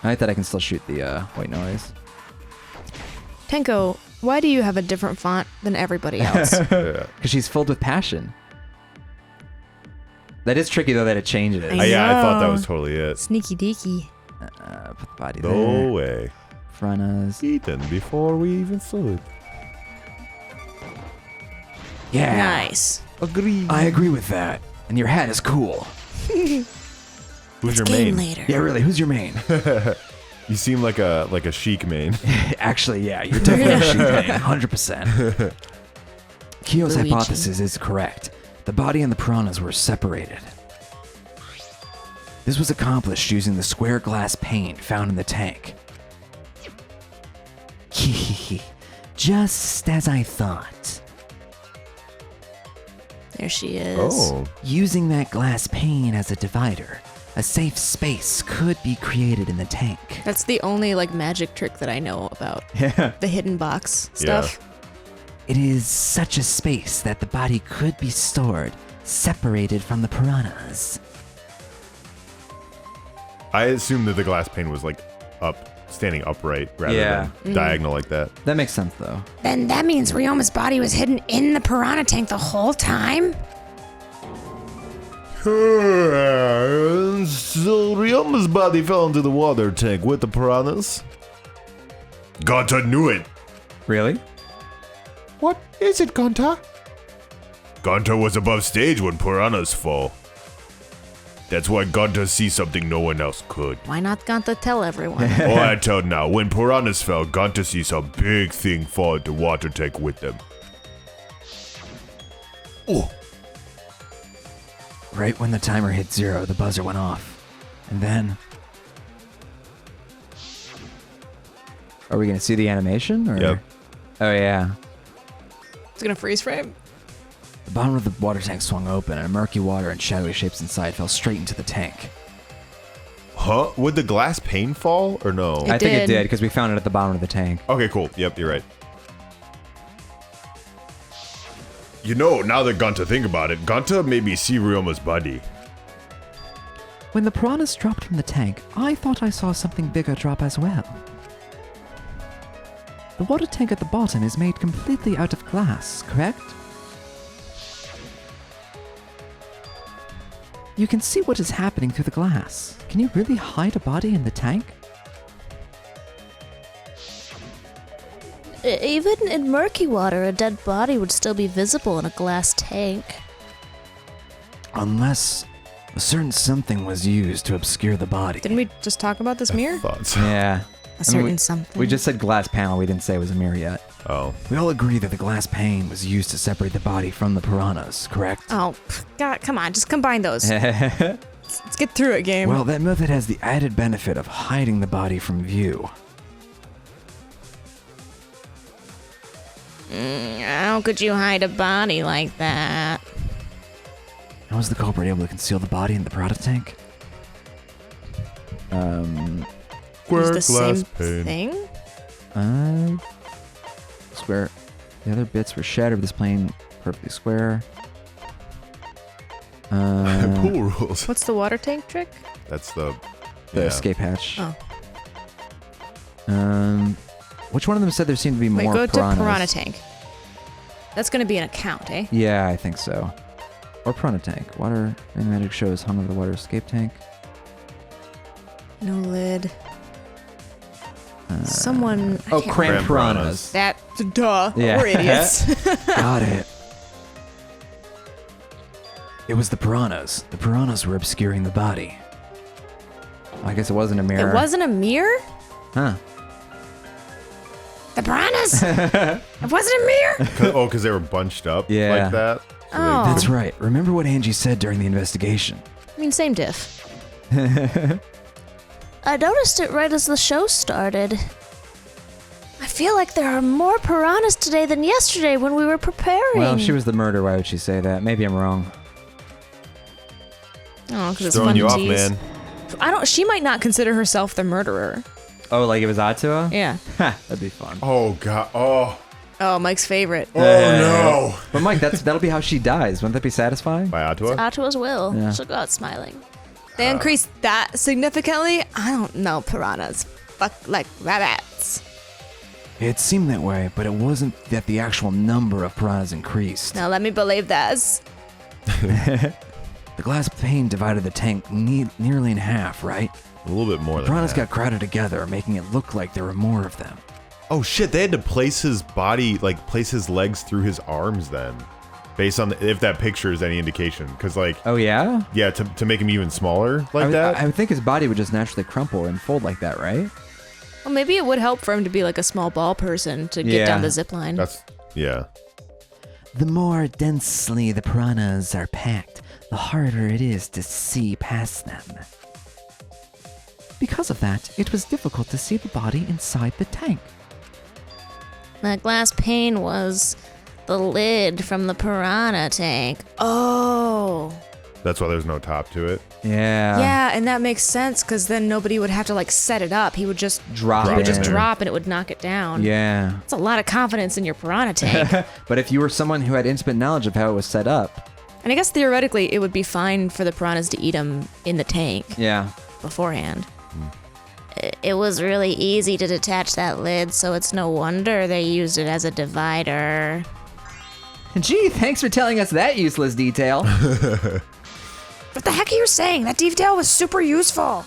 [SPEAKER 2] I like that I can still shoot the white noise.
[SPEAKER 5] Tenko, why do you have a different font than everybody else?
[SPEAKER 1] Yeah.
[SPEAKER 2] Because she's filled with passion. That is tricky, though, that it changes.
[SPEAKER 5] I
[SPEAKER 1] Yeah, I thought that
[SPEAKER 5] know.
[SPEAKER 1] was totally it.
[SPEAKER 5] Sneaky deaky.
[SPEAKER 2] Put the body
[SPEAKER 1] No
[SPEAKER 2] there.
[SPEAKER 1] way.
[SPEAKER 2] Piranhas.
[SPEAKER 1] Eaten before we even saw it.
[SPEAKER 2] Yeah.
[SPEAKER 5] Nice.
[SPEAKER 1] Agree.
[SPEAKER 2] I agree with that. And your hat is cool.
[SPEAKER 1] Who's your
[SPEAKER 5] Game
[SPEAKER 1] main?
[SPEAKER 5] later.
[SPEAKER 2] Yeah, really, who's your main?
[SPEAKER 1] You seem like a chic main.
[SPEAKER 2] Actually, yeah, you're definitely a sheep main, 100%. Kyo's
[SPEAKER 5] Luigi.
[SPEAKER 2] hypothesis is correct. The body and the piranhas were separated. This was accomplished using the square glass pane found in the tank. Just as I thought.
[SPEAKER 5] There she is.
[SPEAKER 1] Oh.
[SPEAKER 2] Using that glass pane as a divider, a safe space could be created in the tank.
[SPEAKER 5] That's the only like magic trick that I know about.
[SPEAKER 2] Yeah.
[SPEAKER 5] The hidden box stuff.
[SPEAKER 2] It is such a space that the body could be stored, separated from the piranhas.
[SPEAKER 1] I assumed that the glass pane was like standing upright rather
[SPEAKER 2] Yeah.
[SPEAKER 1] than diagonal like that.
[SPEAKER 2] That makes sense, though.
[SPEAKER 3] Then that means Ryoma's body was hidden in the piranha tank the whole time?
[SPEAKER 1] So Ryoma's body fell into the water tank with the piranhas. Gonta knew it.
[SPEAKER 2] Really?
[SPEAKER 1] What is it, Gonta? Gonta was above stage when piranhas fall. That's why Gonta sees something no one else could.
[SPEAKER 5] Why not Ganta tell everyone?
[SPEAKER 1] Oh, I tell now, when piranhas fell, Gonta sees a big thing fall into the water tank with them. Oh.
[SPEAKER 2] Right when the timer hit 0, the buzzer went off. And then... Are we going to see the animation? Or?
[SPEAKER 1] Yep.
[SPEAKER 2] Oh, yeah.
[SPEAKER 5] It's gonna freeze frame.
[SPEAKER 2] The bottom of the water tank swung open, and murky water and shadowy shapes inside fell straight into the tank.
[SPEAKER 1] Huh? Would the glass pane fall or no?
[SPEAKER 5] It
[SPEAKER 2] I think it
[SPEAKER 5] did.
[SPEAKER 2] did, because we found it at the bottom of the tank.
[SPEAKER 1] Okay, cool. Yep, you're right. You know, now that Gonta think about it, Gonta made me see Ryoma's body.
[SPEAKER 2] When the piranhas dropped from the tank, I thought I saw something bigger drop as well. The water tank at the bottom is made completely out of glass, correct? You can see what is happening through the glass. Can you really hide a body in the tank?
[SPEAKER 4] Even in murky water, a dead body would still be visible in a glass tank.
[SPEAKER 2] Unless a certain something was used to obscure the body.
[SPEAKER 5] Didn't we just talk about this mirror?
[SPEAKER 1] Thoughts.
[SPEAKER 2] Yeah.
[SPEAKER 5] A certain something.
[SPEAKER 2] We just said glass panel, we didn't say it was a mirror yet.
[SPEAKER 1] Oh.
[SPEAKER 2] We all agree that the glass pane was used to separate the body from the piranhas, correct?
[SPEAKER 5] Oh, God, come on, just combine those. Let's get through it, game.
[SPEAKER 2] Well, that method has the added benefit of hiding the body from view.
[SPEAKER 5] How could you hide a body like that?
[SPEAKER 2] How was the culprit able to conceal the body in the piranha tank?
[SPEAKER 1] Square
[SPEAKER 5] Use the
[SPEAKER 1] glass
[SPEAKER 5] same
[SPEAKER 1] pane.
[SPEAKER 5] thing?
[SPEAKER 2] Square. The other bits were shattered. This plane perfectly square.
[SPEAKER 1] Pool rules.
[SPEAKER 5] What's the water tank trick?
[SPEAKER 1] That's the
[SPEAKER 2] Escape hatch.
[SPEAKER 5] Oh.
[SPEAKER 2] Which one of them said there seemed to be
[SPEAKER 5] Wait,
[SPEAKER 2] more
[SPEAKER 5] go
[SPEAKER 2] piranhas?
[SPEAKER 5] to piranha tank. That's going to be an account, eh?
[SPEAKER 2] Yeah, I think so. Or piranha tank. Water magic shows hung over the water escape tank.
[SPEAKER 5] No lid. Someone. I
[SPEAKER 2] Oh,
[SPEAKER 5] can't
[SPEAKER 2] crammed
[SPEAKER 1] Crammed
[SPEAKER 2] piranhas.
[SPEAKER 5] That, duh.
[SPEAKER 2] Yeah.
[SPEAKER 5] We're idiots.
[SPEAKER 2] Got it. It was the piranhas. The piranhas were obscuring the body. I guess it wasn't a mirror.
[SPEAKER 5] It wasn't a mirror?
[SPEAKER 2] Huh.
[SPEAKER 3] The piranhas? It wasn't a mirror?
[SPEAKER 1] Because they were bunched up
[SPEAKER 2] Yeah.
[SPEAKER 1] like that. So they
[SPEAKER 5] Oh.
[SPEAKER 2] That's right. Remember what Angie said during the investigation?
[SPEAKER 5] I mean, same diff.
[SPEAKER 4] I noticed it right as the show started. I feel like there are more piranhas today than yesterday when we were preparing.
[SPEAKER 2] Well, if she was the murderer, why would she say that? Maybe I'm wrong.
[SPEAKER 5] Oh, because it's
[SPEAKER 1] throwing
[SPEAKER 5] fun
[SPEAKER 1] you
[SPEAKER 5] to
[SPEAKER 1] off,
[SPEAKER 5] tease.
[SPEAKER 1] man.
[SPEAKER 5] She might not consider herself the murderer.
[SPEAKER 2] Oh, like it was Atua?
[SPEAKER 5] Yeah.
[SPEAKER 2] Ha, that'd be fun.
[SPEAKER 1] Oh god. Oh.
[SPEAKER 5] Oh, Mike's favorite.
[SPEAKER 1] Oh no.
[SPEAKER 2] But Mike, that'll be how she dies. Wouldn't that be satisfying?
[SPEAKER 1] By Atua?
[SPEAKER 4] Atua's will.
[SPEAKER 2] Yeah.
[SPEAKER 4] She'll go out smiling.
[SPEAKER 5] They increased that significantly? I don't know, piranhas. Fuck like rabbits.
[SPEAKER 2] It seemed that way, but it wasn't that the actual number of piranhas increased.
[SPEAKER 5] Now let me believe this.
[SPEAKER 2] The glass pane divided the tank nearly in half, right?
[SPEAKER 1] A little bit more than
[SPEAKER 2] Piranhas
[SPEAKER 1] that.
[SPEAKER 2] got crowded together, making it look like there were more of them.
[SPEAKER 1] Oh shit, they had to place his body, like place his legs through his arms then. Based on if that picture is any indication. Because like,
[SPEAKER 2] Oh, yeah?
[SPEAKER 1] yeah, to make him even smaller like that.
[SPEAKER 2] I would think his body would just naturally crumple and fold like that, right?
[SPEAKER 5] Well, maybe it would help for him to be like a small ball person to get down the zip line.
[SPEAKER 1] That's, yeah.
[SPEAKER 2] The more densely the piranhas are packed, the harder it is to see past them. Because of that, it was difficult to see the body inside the tank.
[SPEAKER 4] That glass pane was the lid from the piranha tank. Oh.
[SPEAKER 1] That's why there's no top to it.
[SPEAKER 2] Yeah.
[SPEAKER 5] Yeah, and that makes sense because then nobody would have to like set it up. He would just
[SPEAKER 2] Drop
[SPEAKER 5] He
[SPEAKER 2] it
[SPEAKER 5] would just
[SPEAKER 2] in there.
[SPEAKER 5] drop and it would knock it down.
[SPEAKER 2] Yeah.
[SPEAKER 5] That's a lot of confidence in your piranha tank.
[SPEAKER 2] But if you were someone who had intimate knowledge of how it was set up.
[SPEAKER 5] And I guess theoretically it would be fine for the piranhas to eat him in the tank
[SPEAKER 2] Yeah.
[SPEAKER 5] beforehand.
[SPEAKER 4] It was really easy to detach that lid, so it's no wonder they used it as a divider.
[SPEAKER 2] Gee, thanks for telling us that useless detail.
[SPEAKER 3] What the heck are you saying? That detail was super useful.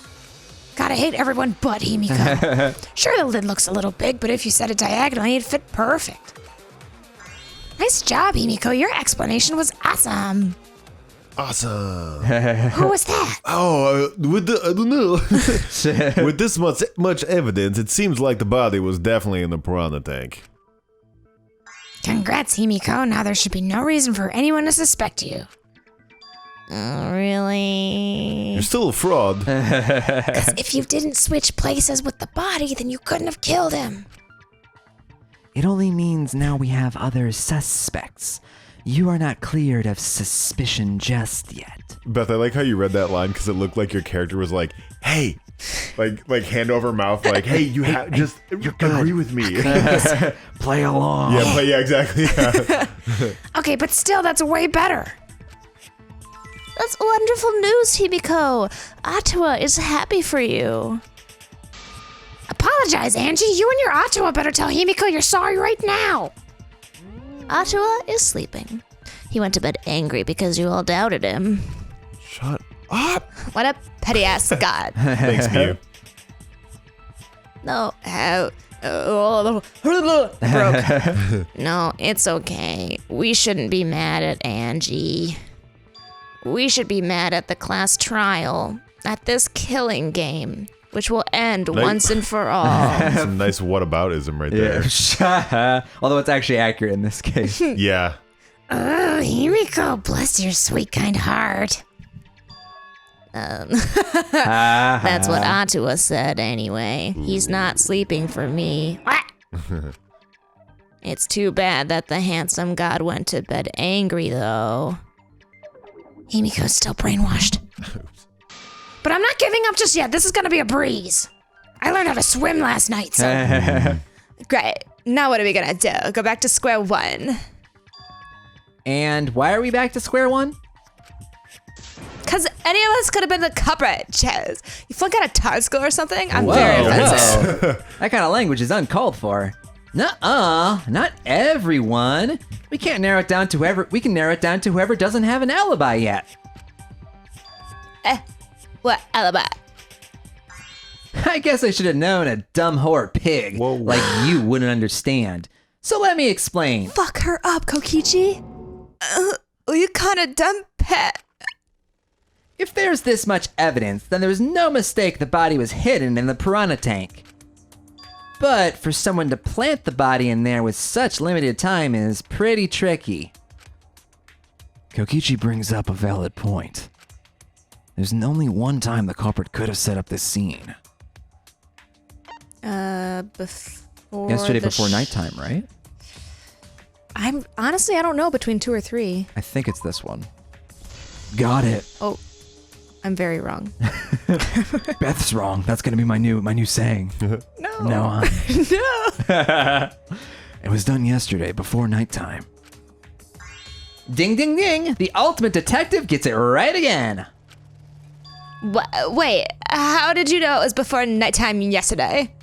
[SPEAKER 3] Gotta hate everyone but Himiko. Sure, the lid looks a little big, but if you set it diagonally, it'd fit perfect. Nice job, Himiko. Your explanation was awesome.
[SPEAKER 1] Awesome.
[SPEAKER 3] Who was that?
[SPEAKER 1] Oh, I don't know. With this much evidence, it seems like the body was definitely in the piranha tank.
[SPEAKER 3] Congrats, Himiko. Now there should be no reason for anyone to suspect you.
[SPEAKER 4] Oh, really?
[SPEAKER 1] You're still a fraud.
[SPEAKER 3] Because if you didn't switch places with the body, then you couldn't have killed him.
[SPEAKER 2] It only means now we have other suspects. You are not cleared of suspicion just yet.
[SPEAKER 1] Beth, I like how you read that line because it looked like your character was like, "Hey," like hand over mouth, like, "Hey, you have just agree with me."
[SPEAKER 2] Play along.
[SPEAKER 1] Yeah, exactly. Yeah.
[SPEAKER 3] Okay, but still, that's way better.
[SPEAKER 4] That's wonderful news, Himiko. Atua is happy for you.
[SPEAKER 3] Apologize, Angie. You and your Atua better tell Himiko you're sorry right now.
[SPEAKER 4] Atua is sleeping. He went to bed angry because you all doubted him.
[SPEAKER 1] Shut up.
[SPEAKER 5] What a petty ass god.
[SPEAKER 1] Thanks, Mew.
[SPEAKER 4] No,
[SPEAKER 5] Broke.
[SPEAKER 4] no, it's okay. We shouldn't be mad at Angie. We should be mad at the class trial, at this killing game, which will end once and for all.
[SPEAKER 1] Some nice whataboutism right there.
[SPEAKER 2] Yeah. Although it's actually accurate in this case.
[SPEAKER 1] Yeah.
[SPEAKER 3] Oh, Himiko, bless your sweet, kind heart.
[SPEAKER 4] That's what Atua said anyway. He's not sleeping for me.
[SPEAKER 3] What?
[SPEAKER 4] It's too bad that the handsome god went to bed angry, though.
[SPEAKER 3] Himiko's still brainwashed. But I'm not giving up just yet. This is gonna be a breeze. I learned how to swim last night, so
[SPEAKER 5] Great. Now what are we gonna do? Go back to square one?
[SPEAKER 2] And why are we back to square one?
[SPEAKER 5] Because any of us could have been the culprit, Chaz. You flunk out a TAR school or something? I'm very offensive.
[SPEAKER 2] Whoa. That kind of language is uncalled for. Nuh-uh, not everyone. We can narrow it down to whoever doesn't have an alibi yet.
[SPEAKER 5] What alibi?
[SPEAKER 2] I guess I should have known a dumb whore pig like you wouldn't understand. So let me explain.
[SPEAKER 5] Fuck her up, Kokichi. You kinda dumb pet.
[SPEAKER 2] If there's this much evidence, then there's no mistake the body was hidden in the piranha tank. But for someone to plant the body in there with such limited time is pretty tricky. Kokichi brings up a valid point. There's only one time the culprit could have set up this scene.
[SPEAKER 5] Before
[SPEAKER 2] Yesterday before nighttime, right?
[SPEAKER 5] I don't know, between 2 or 3.
[SPEAKER 2] I think it's this one. Got it.
[SPEAKER 5] Oh, I'm very wrong.
[SPEAKER 2] Beth's wrong. That's gonna be my new saying.
[SPEAKER 5] No.
[SPEAKER 2] No, on.
[SPEAKER 5] No.
[SPEAKER 2] It was done yesterday before nighttime. Ding, ding, ding! The ultimate detective gets it right again.
[SPEAKER 5] Wait, how did you know it was before nighttime yesterday?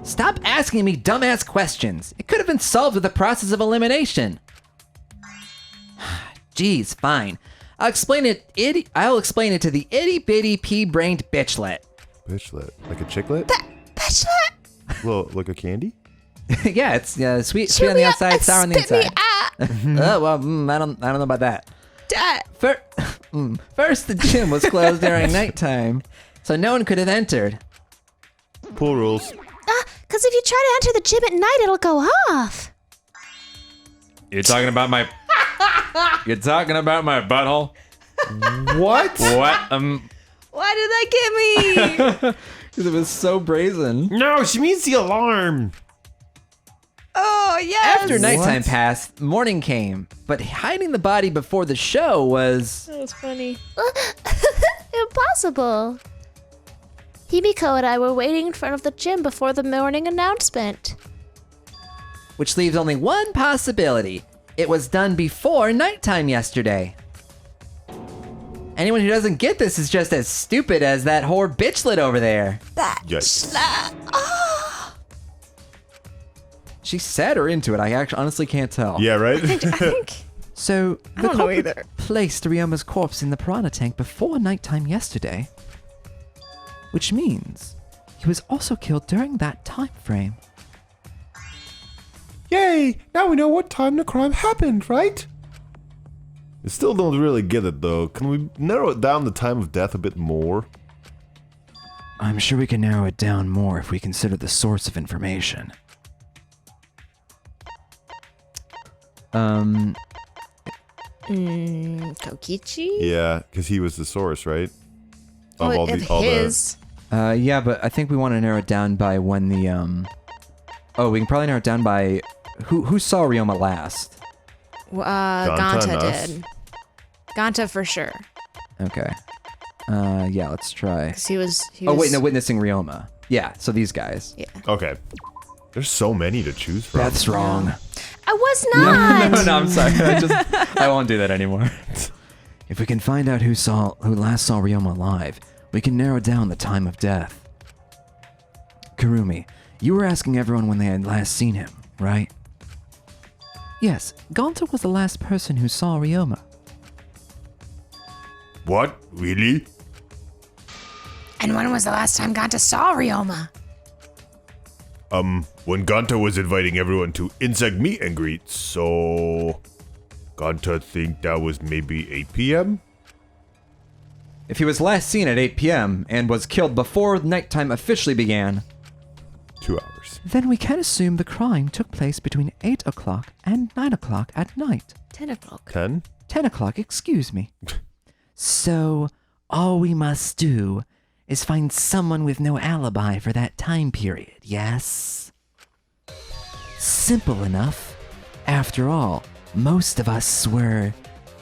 [SPEAKER 2] Stop asking me dumbass questions. It could have been solved with a process of elimination. Geez, fine. I'll explain it to the itty-bitty pea-brained bitchlet.
[SPEAKER 1] Bitchlet. Like a chicklet?
[SPEAKER 5] Bitchlet?
[SPEAKER 1] Well, like a candy?
[SPEAKER 2] Yeah, it's sweet on the outside, sour on the inside. Oh, well, I don't know about that. First, the gym was closed during nighttime, so no one could have entered.
[SPEAKER 1] Pool rules.
[SPEAKER 4] Because if you try to enter the gym at night, it'll go off.
[SPEAKER 2] You're talking about my butthole?
[SPEAKER 1] What?
[SPEAKER 2] What?
[SPEAKER 5] Why did that get me?
[SPEAKER 2] Because it was so brazen.
[SPEAKER 1] No, she means the alarm.
[SPEAKER 5] Oh, yes.
[SPEAKER 2] After nighttime
[SPEAKER 1] What?
[SPEAKER 2] passed, morning came, but hiding the body before the show was...
[SPEAKER 5] That was funny.
[SPEAKER 4] Impossible. Himiko and I were waiting in front of the gym before the morning announcement.
[SPEAKER 2] Which leaves only one possibility. It was done before nighttime yesterday. Anyone who doesn't get this is just as stupid as that whore bitchlet over there.
[SPEAKER 1] Yikes.
[SPEAKER 2] She said her into it. I actually honestly can't tell.
[SPEAKER 1] Yeah, right?
[SPEAKER 5] I think
[SPEAKER 2] So, the
[SPEAKER 5] don't know
[SPEAKER 2] culprit
[SPEAKER 5] either.
[SPEAKER 2] placed Ryoma's corpse in the piranha tank before nighttime yesterday. Which means he was also killed during that time frame.
[SPEAKER 1] Yay! Now we know what time the crime happened, right? I still don't really get it, though. Can we narrow it down the time of death a bit more?
[SPEAKER 2] I'm sure we can narrow it down more if we consider the source of information.
[SPEAKER 5] Kokichi?
[SPEAKER 1] Yeah, because he was the source, right?
[SPEAKER 5] Oh, his.
[SPEAKER 2] Yeah, but I think we want to narrow it down by when the, Oh, we can probably narrow it down by... Who saw Ryoma last?
[SPEAKER 5] Ganta
[SPEAKER 1] us.
[SPEAKER 5] did. Ganta for sure.
[SPEAKER 2] Okay. Yeah, let's try.
[SPEAKER 5] 'Cause he was
[SPEAKER 2] Oh, wait, no, witnessing Ryoma. Yeah, so these guys.
[SPEAKER 5] Yeah.
[SPEAKER 1] Okay. There's so many to choose from.
[SPEAKER 2] That's wrong.
[SPEAKER 4] I was not.
[SPEAKER 2] No, I'm sorry. I won't do that anymore. If we can find out who last saw Ryoma alive, we can narrow down the time of death. Kurumi, you were asking everyone when they had last seen him, right? Yes, Ganta was the last person who saw Ryoma.
[SPEAKER 1] What? Really?
[SPEAKER 3] And when was the last time Ganta saw Ryoma?
[SPEAKER 1] When Ganta was inviting everyone to insect meet and greet, so... Ganta think that was maybe 8 p.m.?
[SPEAKER 2] If he was last seen at 8 p.m. and was killed before nighttime officially began,
[SPEAKER 1] 2 hours.
[SPEAKER 2] then we can assume the crime took place between 8 o'clock and 9 o'clock at night.
[SPEAKER 5] 10 o'clock.
[SPEAKER 1] 10?
[SPEAKER 2] 10 o'clock, excuse me. So, all we must do is find someone with no alibi for that time period, yes? Simple enough. After all, most of us were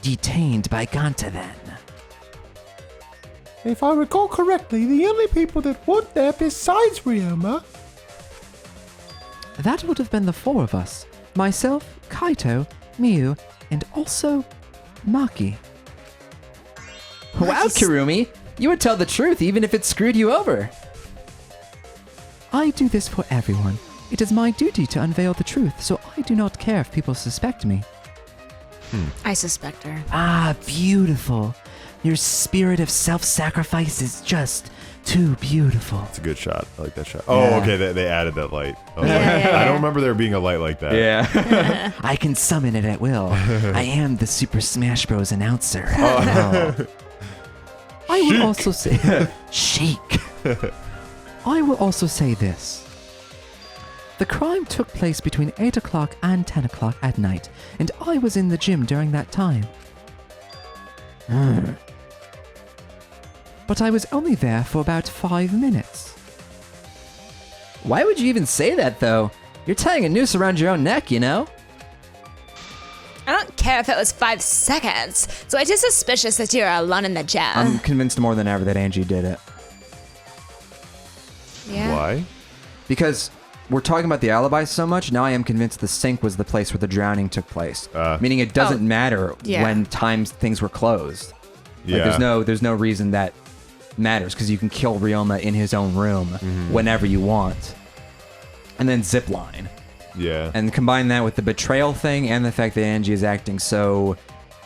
[SPEAKER 2] detained by Ganta then.
[SPEAKER 1] If I recall correctly, the only people that weren't there besides Ryoma.
[SPEAKER 2] That would have been the four of us. Myself, Kaito, Miyu, and also Maki. Wow, Kirumi! You would tell the truth even if it screwed you over. I do this for everyone. It is my duty to unveil the truth, so I do not care if people suspect me.
[SPEAKER 5] I suspect her.
[SPEAKER 2] Ah, beautiful. Your spirit of self-sacrifice is just too beautiful.
[SPEAKER 1] It's a good shot. I like that shot. Oh,
[SPEAKER 2] Yeah.
[SPEAKER 1] okay. They added that light. I was
[SPEAKER 5] Yeah,
[SPEAKER 1] like,
[SPEAKER 5] yeah,
[SPEAKER 1] I
[SPEAKER 5] yeah.
[SPEAKER 1] don't remember there being a light like that.
[SPEAKER 2] Yeah. I can summon it at will. I am the Super Smash Bros. Announcer. Oh. I will also say... Chic. I will also say this. The crime took place between 8 o'clock and 10 o'clock at night, and I was in the gym during that time. But I was only there for about 5 minutes. Why would you even say that, though? You're tying a noose around your own neck, you know?
[SPEAKER 5] I don't care if it was 5 seconds. So it's just suspicious that you're alone in the gym.
[SPEAKER 2] I'm convinced more than ever that Angie did it.
[SPEAKER 5] Yeah.
[SPEAKER 1] Why?
[SPEAKER 2] Because we're talking about the alibi so much, now I am convinced the sink was the place where the drowning took place. Meaning it doesn't matter
[SPEAKER 5] yeah.
[SPEAKER 2] when things were closed.
[SPEAKER 1] Yeah.
[SPEAKER 2] Like there's no reason that matters, because you can kill Ryoma in his own room whenever you want. And then zipline.
[SPEAKER 1] Yeah.
[SPEAKER 2] And combine that with the betrayal thing and the fact that Angie is acting so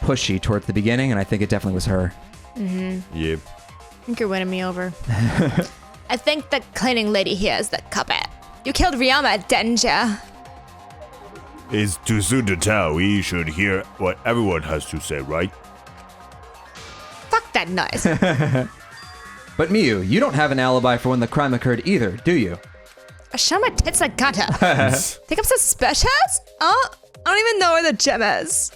[SPEAKER 2] pushy towards the beginning, and I think it definitely was her.
[SPEAKER 1] Yep.
[SPEAKER 5] I think you're winning me over. I think the cleaning lady here is the culprit. You killed Ryoma, didn't you?
[SPEAKER 1] It's too soon to tell. We should hear what everyone has to say, right?
[SPEAKER 5] Fuck that noise.
[SPEAKER 2] But Miyu, you don't have an alibi for when the crime occurred either, do you?
[SPEAKER 5] Show my tits like Ganta. Think I'm suspicious? Oh, I don't even know where the gym is.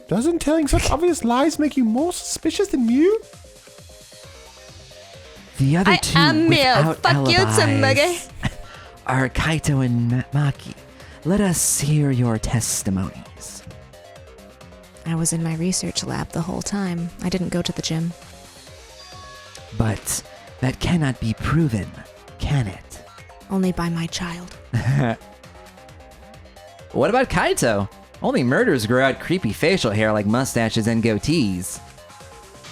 [SPEAKER 1] Doesn't telling such obvious lies make you more suspicious than Mew?
[SPEAKER 2] The other
[SPEAKER 5] I
[SPEAKER 2] two
[SPEAKER 5] am Mew.
[SPEAKER 2] without
[SPEAKER 5] Fuck you,
[SPEAKER 2] alibis
[SPEAKER 5] Tsumugi.
[SPEAKER 2] are Kaito and Maki. Let us hear your testimonies.
[SPEAKER 5] I was in my research lab the whole time. I didn't go to the gym.
[SPEAKER 2] But that cannot be proven, can it?
[SPEAKER 5] Only by my child.
[SPEAKER 2] What about Kaito? Only murderers grow out creepy facial hair like mustaches and goatees.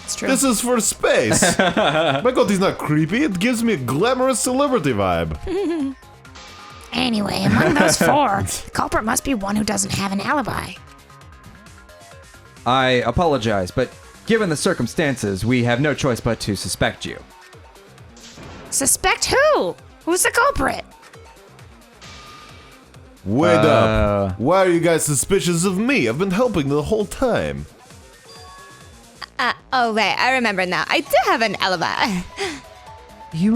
[SPEAKER 5] It's true.
[SPEAKER 1] This is for space. My goatee's not creepy. It gives me a glamorous celebrity vibe.
[SPEAKER 3] Anyway, among those four, the culprit must be one who doesn't have an alibi.
[SPEAKER 2] I apologize, but given the circumstances, we have no choice but to suspect you.
[SPEAKER 3] Suspect who? Who's the culprit?
[SPEAKER 1] Wait up. Why are you guys suspicious of me? I've been helping the whole time.
[SPEAKER 5] Oh, wait, I remember now. I do have an alibi.
[SPEAKER 2] You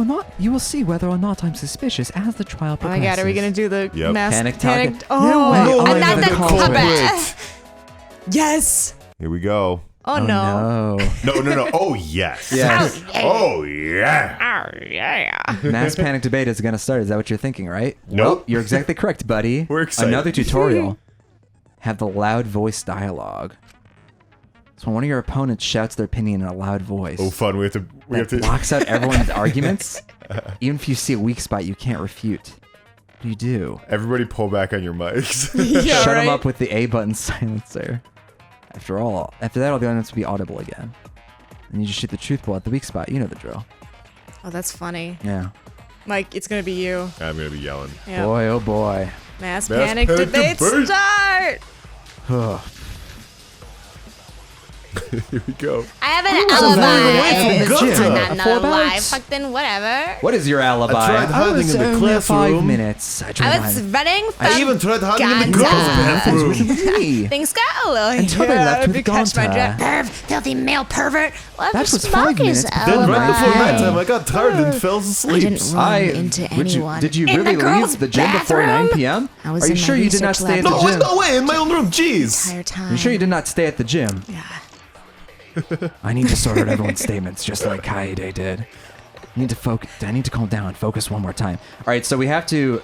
[SPEAKER 2] will see whether or not I'm suspicious as the trial
[SPEAKER 5] Oh
[SPEAKER 2] progresses.
[SPEAKER 5] my god, are we gonna do the
[SPEAKER 1] Yep.
[SPEAKER 5] mass
[SPEAKER 2] Panic target?
[SPEAKER 5] Oh,
[SPEAKER 2] No way,
[SPEAKER 1] No,
[SPEAKER 5] I'm
[SPEAKER 2] I'm
[SPEAKER 5] not
[SPEAKER 2] the
[SPEAKER 5] the
[SPEAKER 2] culprit.
[SPEAKER 5] culprit. Yes.
[SPEAKER 1] Here we go.
[SPEAKER 5] Oh, no.
[SPEAKER 1] No. Oh, yes.
[SPEAKER 2] Yes.
[SPEAKER 1] Oh, yeah.
[SPEAKER 5] Oh, yeah.
[SPEAKER 2] Mass panic debate is gonna start. Is that what you're thinking, right?
[SPEAKER 1] Nope.
[SPEAKER 2] Well, you're exactly correct, buddy.
[SPEAKER 1] We're excited.
[SPEAKER 2] Another tutorial. Have the loud voice dialogue. So when one of your opponents shouts their opinion in a loud voice,
[SPEAKER 1] Oh, fun. We have
[SPEAKER 2] that
[SPEAKER 1] to.
[SPEAKER 2] blocks out everyone's arguments. Even if you see a weak spot, you can't refute. What do you do?
[SPEAKER 1] Everybody pull back on your mics.
[SPEAKER 5] Yeah,
[SPEAKER 2] Shut
[SPEAKER 5] right?
[SPEAKER 2] them up with the A button silencer. After that, all the audience will be audible again. And you just shoot the truth ball at the weak spot. You know the drill.
[SPEAKER 5] Oh, that's funny.
[SPEAKER 2] Yeah.
[SPEAKER 5] Mike, it's gonna be you.
[SPEAKER 1] I'm going to be yelling.
[SPEAKER 5] Yeah.
[SPEAKER 2] Boy, oh boy.
[SPEAKER 5] Mass
[SPEAKER 1] Mass
[SPEAKER 5] panic
[SPEAKER 1] panic
[SPEAKER 5] debate
[SPEAKER 1] debate.
[SPEAKER 5] start.
[SPEAKER 1] Here we go.
[SPEAKER 5] I have an
[SPEAKER 1] away from
[SPEAKER 5] alibi.
[SPEAKER 1] Gunther.
[SPEAKER 5] I'm not
[SPEAKER 2] Four
[SPEAKER 5] know why.
[SPEAKER 2] bags?
[SPEAKER 5] Fuck then, whatever.
[SPEAKER 2] What is your alibi?
[SPEAKER 1] I tried hiding
[SPEAKER 2] was
[SPEAKER 1] in the
[SPEAKER 2] only 5
[SPEAKER 1] classroom.
[SPEAKER 2] minutes. I
[SPEAKER 5] I was running from
[SPEAKER 1] I even tried hiding in the
[SPEAKER 5] Ganta.
[SPEAKER 1] girls' bathroom.
[SPEAKER 2] with me.
[SPEAKER 5] Things got a little
[SPEAKER 2] Until they left with
[SPEAKER 5] if you catch my
[SPEAKER 2] Ganta.
[SPEAKER 5] drift.
[SPEAKER 3] Perv, filthy male pervert.
[SPEAKER 4] What
[SPEAKER 2] That
[SPEAKER 4] was
[SPEAKER 2] was 5 minutes.
[SPEAKER 1] Then right before
[SPEAKER 2] Alibi.
[SPEAKER 1] nighttime, I got tired and fell
[SPEAKER 3] I
[SPEAKER 1] asleep.
[SPEAKER 3] didn't run into anyone.
[SPEAKER 2] Did you
[SPEAKER 3] In
[SPEAKER 2] really
[SPEAKER 3] the girls'
[SPEAKER 2] leave the gym before
[SPEAKER 3] bathroom?
[SPEAKER 2] 9 p.m.?
[SPEAKER 3] I was
[SPEAKER 2] Are you
[SPEAKER 3] in my
[SPEAKER 2] sure you did not
[SPEAKER 3] research
[SPEAKER 2] stay at
[SPEAKER 3] lab
[SPEAKER 2] the
[SPEAKER 1] No, there's
[SPEAKER 2] gym?
[SPEAKER 1] no way in my own room. Jeez.
[SPEAKER 3] entire time.
[SPEAKER 2] You sure you did not stay at the gym?
[SPEAKER 3] Yeah.
[SPEAKER 2] I need to sort out everyone's statements just like Kaede did. I need to focus. I need to calm down and focus one more time. All right, so we have to.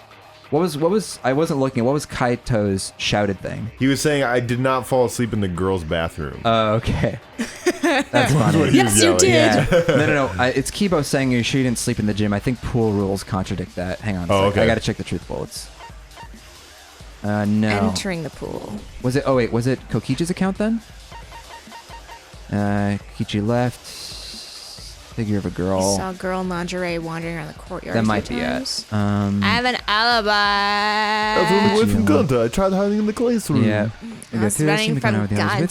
[SPEAKER 2] What was? I wasn't looking. What was Kaito's shouted thing?
[SPEAKER 1] He was saying I did not fall asleep in the girls' bathroom.
[SPEAKER 2] Okay. That's funny.
[SPEAKER 5] Yes, you did.
[SPEAKER 2] Yeah. No. It's Kibo saying you sure you didn't sleep in the gym. I think pool rules contradict that. Hang on a sec.
[SPEAKER 1] okay.
[SPEAKER 2] I gotta check the truth bullets. No.
[SPEAKER 5] Entering the pool.
[SPEAKER 2] Was it? Oh wait, was it Kokichi's account then? Kokichi left. Figure of a girl.
[SPEAKER 5] Saw a girl in lingerie wandering around the courtyard.
[SPEAKER 2] That
[SPEAKER 5] a
[SPEAKER 2] might
[SPEAKER 5] few
[SPEAKER 2] be
[SPEAKER 5] times.
[SPEAKER 2] it.
[SPEAKER 5] I have an alibi.
[SPEAKER 1] I was running away from Gunta. I tried hiding in the classroom.
[SPEAKER 2] Yeah.
[SPEAKER 5] I was running from Gunta.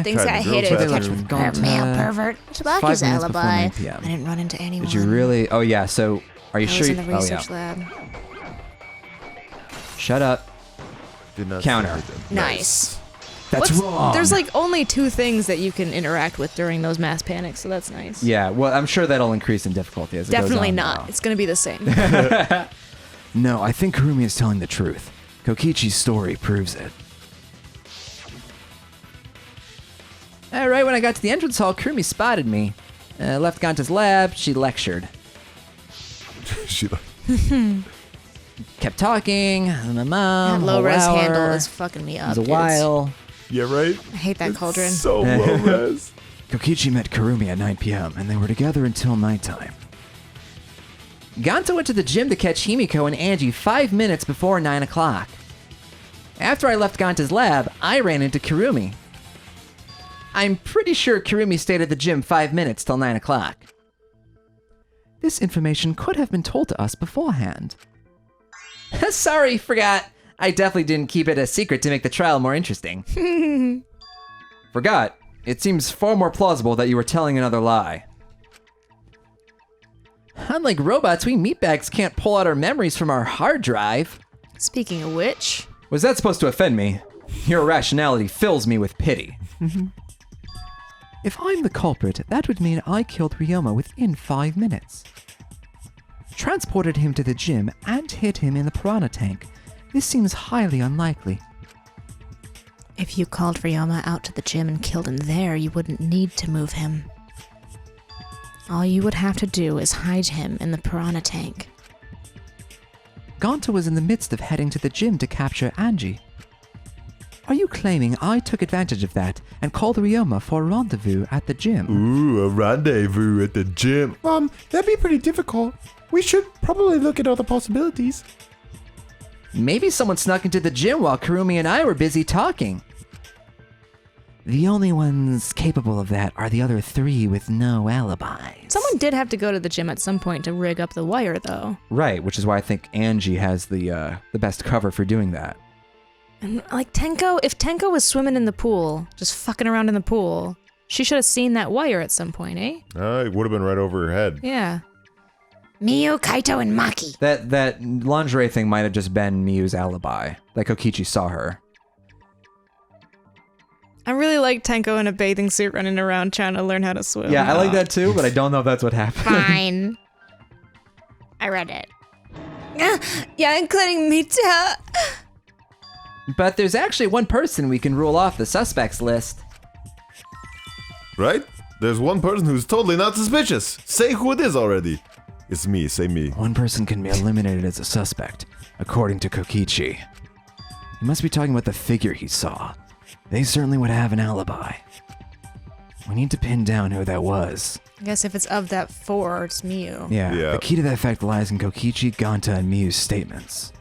[SPEAKER 5] Things I hated.
[SPEAKER 1] Tried to
[SPEAKER 5] Catch
[SPEAKER 1] go
[SPEAKER 2] with
[SPEAKER 3] Per male pervert.
[SPEAKER 5] Tabaki's
[SPEAKER 2] 5 minutes before
[SPEAKER 5] alibi.
[SPEAKER 2] 9 p.m.
[SPEAKER 5] I didn't run into anyone.
[SPEAKER 2] Did you really? Oh yeah. So are you
[SPEAKER 5] I
[SPEAKER 2] sure?
[SPEAKER 5] was in the
[SPEAKER 2] Oh
[SPEAKER 5] research
[SPEAKER 2] yeah.
[SPEAKER 5] lab.
[SPEAKER 2] Shut up.
[SPEAKER 1] Did not
[SPEAKER 2] Counter.
[SPEAKER 1] say that.
[SPEAKER 5] Nice.
[SPEAKER 2] That's wrong.
[SPEAKER 5] There's like only 2 things that you can interact with during those mass panics, so that's nice.
[SPEAKER 2] Yeah. Well, I'm sure that'll increase in difficulty as it goes
[SPEAKER 5] Definitely
[SPEAKER 2] on,
[SPEAKER 5] not.
[SPEAKER 2] though.
[SPEAKER 5] It's gonna be the same.
[SPEAKER 2] No, I think Kurumi is telling the truth. Kokichi's story proves it. Right when I got to the entrance hall, Kurumi spotted me. Left Ganta's lab, she lectured.
[SPEAKER 1] She like,
[SPEAKER 2] Kept talking, my mom,
[SPEAKER 5] That low
[SPEAKER 2] whole
[SPEAKER 5] res
[SPEAKER 2] hour.
[SPEAKER 5] handle is fucking me
[SPEAKER 2] It
[SPEAKER 5] up.
[SPEAKER 2] was a
[SPEAKER 5] dudes.
[SPEAKER 2] while.
[SPEAKER 1] yeah, right?
[SPEAKER 5] I hate that cauldron.
[SPEAKER 1] So low res.
[SPEAKER 2] Kokichi met Kurumi at 9 p.m. and they were together until nighttime. Ganta went to the gym to catch Himiko and Angie 5 minutes before 9 o'clock. After I left Ganta's lab, I ran into Kurumi. I'm pretty sure Kurumi stayed at the gym 5 minutes till 9 o'clock. This information could have been told to us beforehand. Sorry, forgot. I definitely didn't keep it a secret to make the trial more interesting. Forgot. It seems far more plausible that you were telling another lie. Unlike robots, we meatbags can't pull out our memories from our hard drive.
[SPEAKER 5] Speaking of which,
[SPEAKER 2] Was that supposed to offend me? Your irrationality fills me with pity. If I'm the culprit, that would mean I killed Ryoma within 5 minutes. Transported him to the gym and hid him in the piranha tank. This seems highly unlikely.
[SPEAKER 5] if you called Ryoma out to the gym and killed him there, you wouldn't need to move him. All you would have to do is hide him in the piranha tank.
[SPEAKER 2] Ganta was in the midst of heading to the gym to capture Angie. Are you claiming I took advantage of that and called Ryoma for a rendezvous at the gym?
[SPEAKER 1] Ooh, a rendezvous at the gym. That'd be pretty difficult. We should probably look at other possibilities.
[SPEAKER 2] Maybe someone snuck into the gym while Kurumi and I were busy talking. The only ones capable of that are the other three with no alibis.
[SPEAKER 5] Someone did have to go to the gym at some point to rig up the wire, though.
[SPEAKER 2] Right, which is why I think Angie has the best cover for doing that.
[SPEAKER 5] And like Tenko, if Tenko was swimming in the pool, just fucking around in the pool, she should have seen that wire at some point, eh?
[SPEAKER 1] It would have been right over her head.
[SPEAKER 5] Yeah.
[SPEAKER 3] Miyu, Kaito, and Maki.
[SPEAKER 2] That lingerie thing might have just been Miyu's alibi. Like Kokichi saw her.
[SPEAKER 5] I really like Tenko in a bathing suit running around trying to learn how to swim.
[SPEAKER 2] Yeah, I like that too, but I don't know if that's what happened.
[SPEAKER 3] Fine. I read it.
[SPEAKER 5] Yeah, including me too.
[SPEAKER 2] But there's actually one person we can rule off the suspects list.
[SPEAKER 1] Right? There's one person who's totally not suspicious. Say who it is already. It's me, say me.
[SPEAKER 2] One person can be eliminated as a suspect, according to Kokichi. He must be talking about the figure he saw. They certainly would have an alibi. We need to pin down who that was.
[SPEAKER 5] I guess if it's of that four, it's Miyu.
[SPEAKER 2] Yeah, the key to that fact lies in Kokichi, Ganta, and Miyu's statements.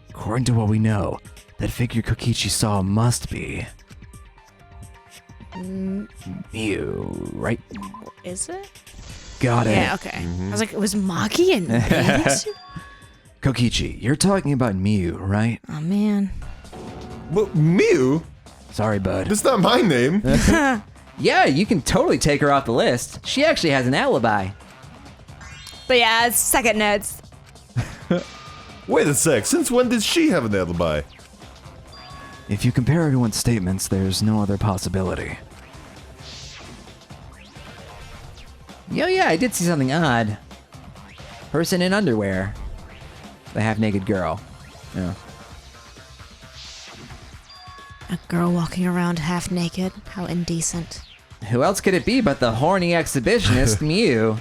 [SPEAKER 2] According to what we know, that figure Kokichi saw must be... Miyu, right?
[SPEAKER 5] Is it?
[SPEAKER 2] Got it.
[SPEAKER 5] Yeah, okay. I was like, it was Maki and bathing suit?
[SPEAKER 2] Kokichi, you're talking about Miyu, right?
[SPEAKER 5] Oh, man.
[SPEAKER 1] But Miyu?
[SPEAKER 2] Sorry, bud.
[SPEAKER 1] That's not my name.
[SPEAKER 2] Yeah, you can totally take her off the list. She actually has an alibi.
[SPEAKER 5] But yeah, it's second Neds.
[SPEAKER 1] Wait a sec, since when did she have an alibi?
[SPEAKER 2] If you compare everyone's statements, there's no other possibility. Yeah, I did see something odd. Person in underwear. The half-naked girl. Yeah.
[SPEAKER 5] A girl walking around half naked. How indecent.
[SPEAKER 2] Who else could it be but the horny exhibitionist Miyu?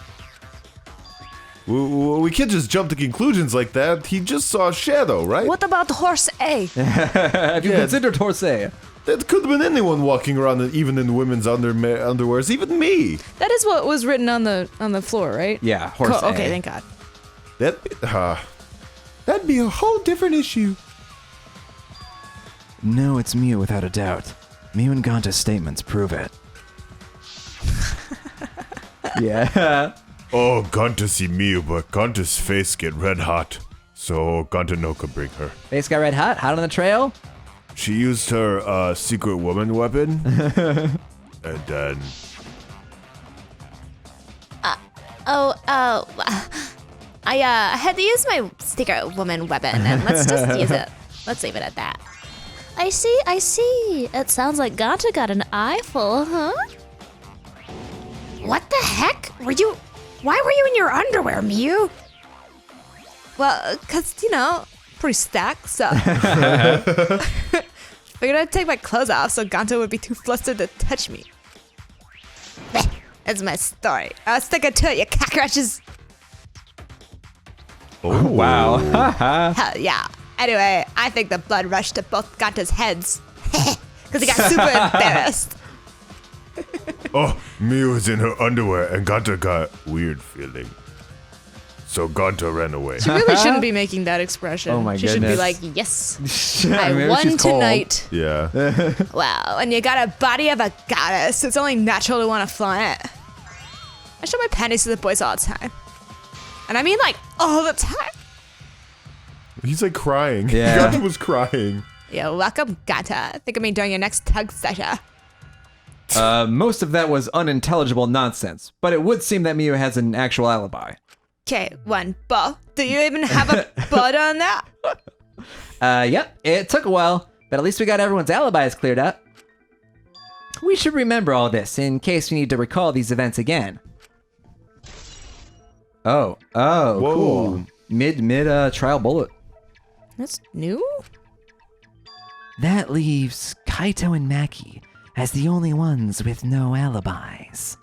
[SPEAKER 1] We can't just jump to conclusions like that. He just saw a shadow, right?
[SPEAKER 5] What about horse A?
[SPEAKER 2] Have you
[SPEAKER 1] Yeah.
[SPEAKER 2] considered Horsey?
[SPEAKER 1] That could have been anyone walking around, even in women's underwears, even me.
[SPEAKER 5] That is what was written on the floor, right?
[SPEAKER 2] Yeah, horse
[SPEAKER 5] Cool.
[SPEAKER 2] A.
[SPEAKER 5] Okay, thank God.
[SPEAKER 1] That'd be a whole different issue.
[SPEAKER 2] No, it's Miu without a doubt. Miu and Ganta's statements prove it. Yeah.
[SPEAKER 1] Oh, Ganta see Miu, but Ganta's face get red hot. So Ganta no could bring her.
[SPEAKER 2] Face got red hot? Hot on the trail?
[SPEAKER 1] She used her secret woman weapon. And then...
[SPEAKER 4] I had to use my secret woman weapon, and let's just use it. Let's leave it at that. I see. It sounds like Ganta got an eyeful, huh?
[SPEAKER 3] What the heck? Why were you in your underwear, Miu?
[SPEAKER 5] Well, cause pretty stacked, so figured I'd take my clothes off so Ganta would be too flustered to touch me. That's my story. I'll stick it to it, you cockroaches.
[SPEAKER 1] Oh,
[SPEAKER 2] Wow.
[SPEAKER 5] Hell yeah. Anyway, I think the blood rushed to both Ganta's heads. Because he got super embarrassed.
[SPEAKER 1] Oh, Miu was in her underwear and Ganta got weird feeling. So Ganta ran away.
[SPEAKER 5] She really shouldn't be making that expression.
[SPEAKER 2] Oh my
[SPEAKER 5] she should be
[SPEAKER 2] goodness.
[SPEAKER 5] like, yes,
[SPEAKER 2] Maybe
[SPEAKER 5] I won
[SPEAKER 2] she's cold.
[SPEAKER 5] tonight.
[SPEAKER 1] Yeah.
[SPEAKER 5] Wow, and you got a body of a goddess. It's only natural to want to flaunt it. I show my panties to the boys all the time. And I mean like all the time.
[SPEAKER 1] He's like crying.
[SPEAKER 2] Yeah.
[SPEAKER 1] Ganta was crying.
[SPEAKER 5] Yo, welcome, Ganta. Think of me during your next tug session.
[SPEAKER 2] Most of that was unintelligible nonsense, but it would seem that Miu has an actual alibi.
[SPEAKER 5] Okay, one ball. Do you even have a butt on that?
[SPEAKER 2] Yep, it took a while, but at least we got everyone's alibis cleared up. We should remember all this in case we need to recall these events again. Oh,
[SPEAKER 1] Whoa.
[SPEAKER 2] cool. Mid trial bullet.
[SPEAKER 5] That's new?
[SPEAKER 2] That leaves Kaito and Maki as the only ones with no alibis.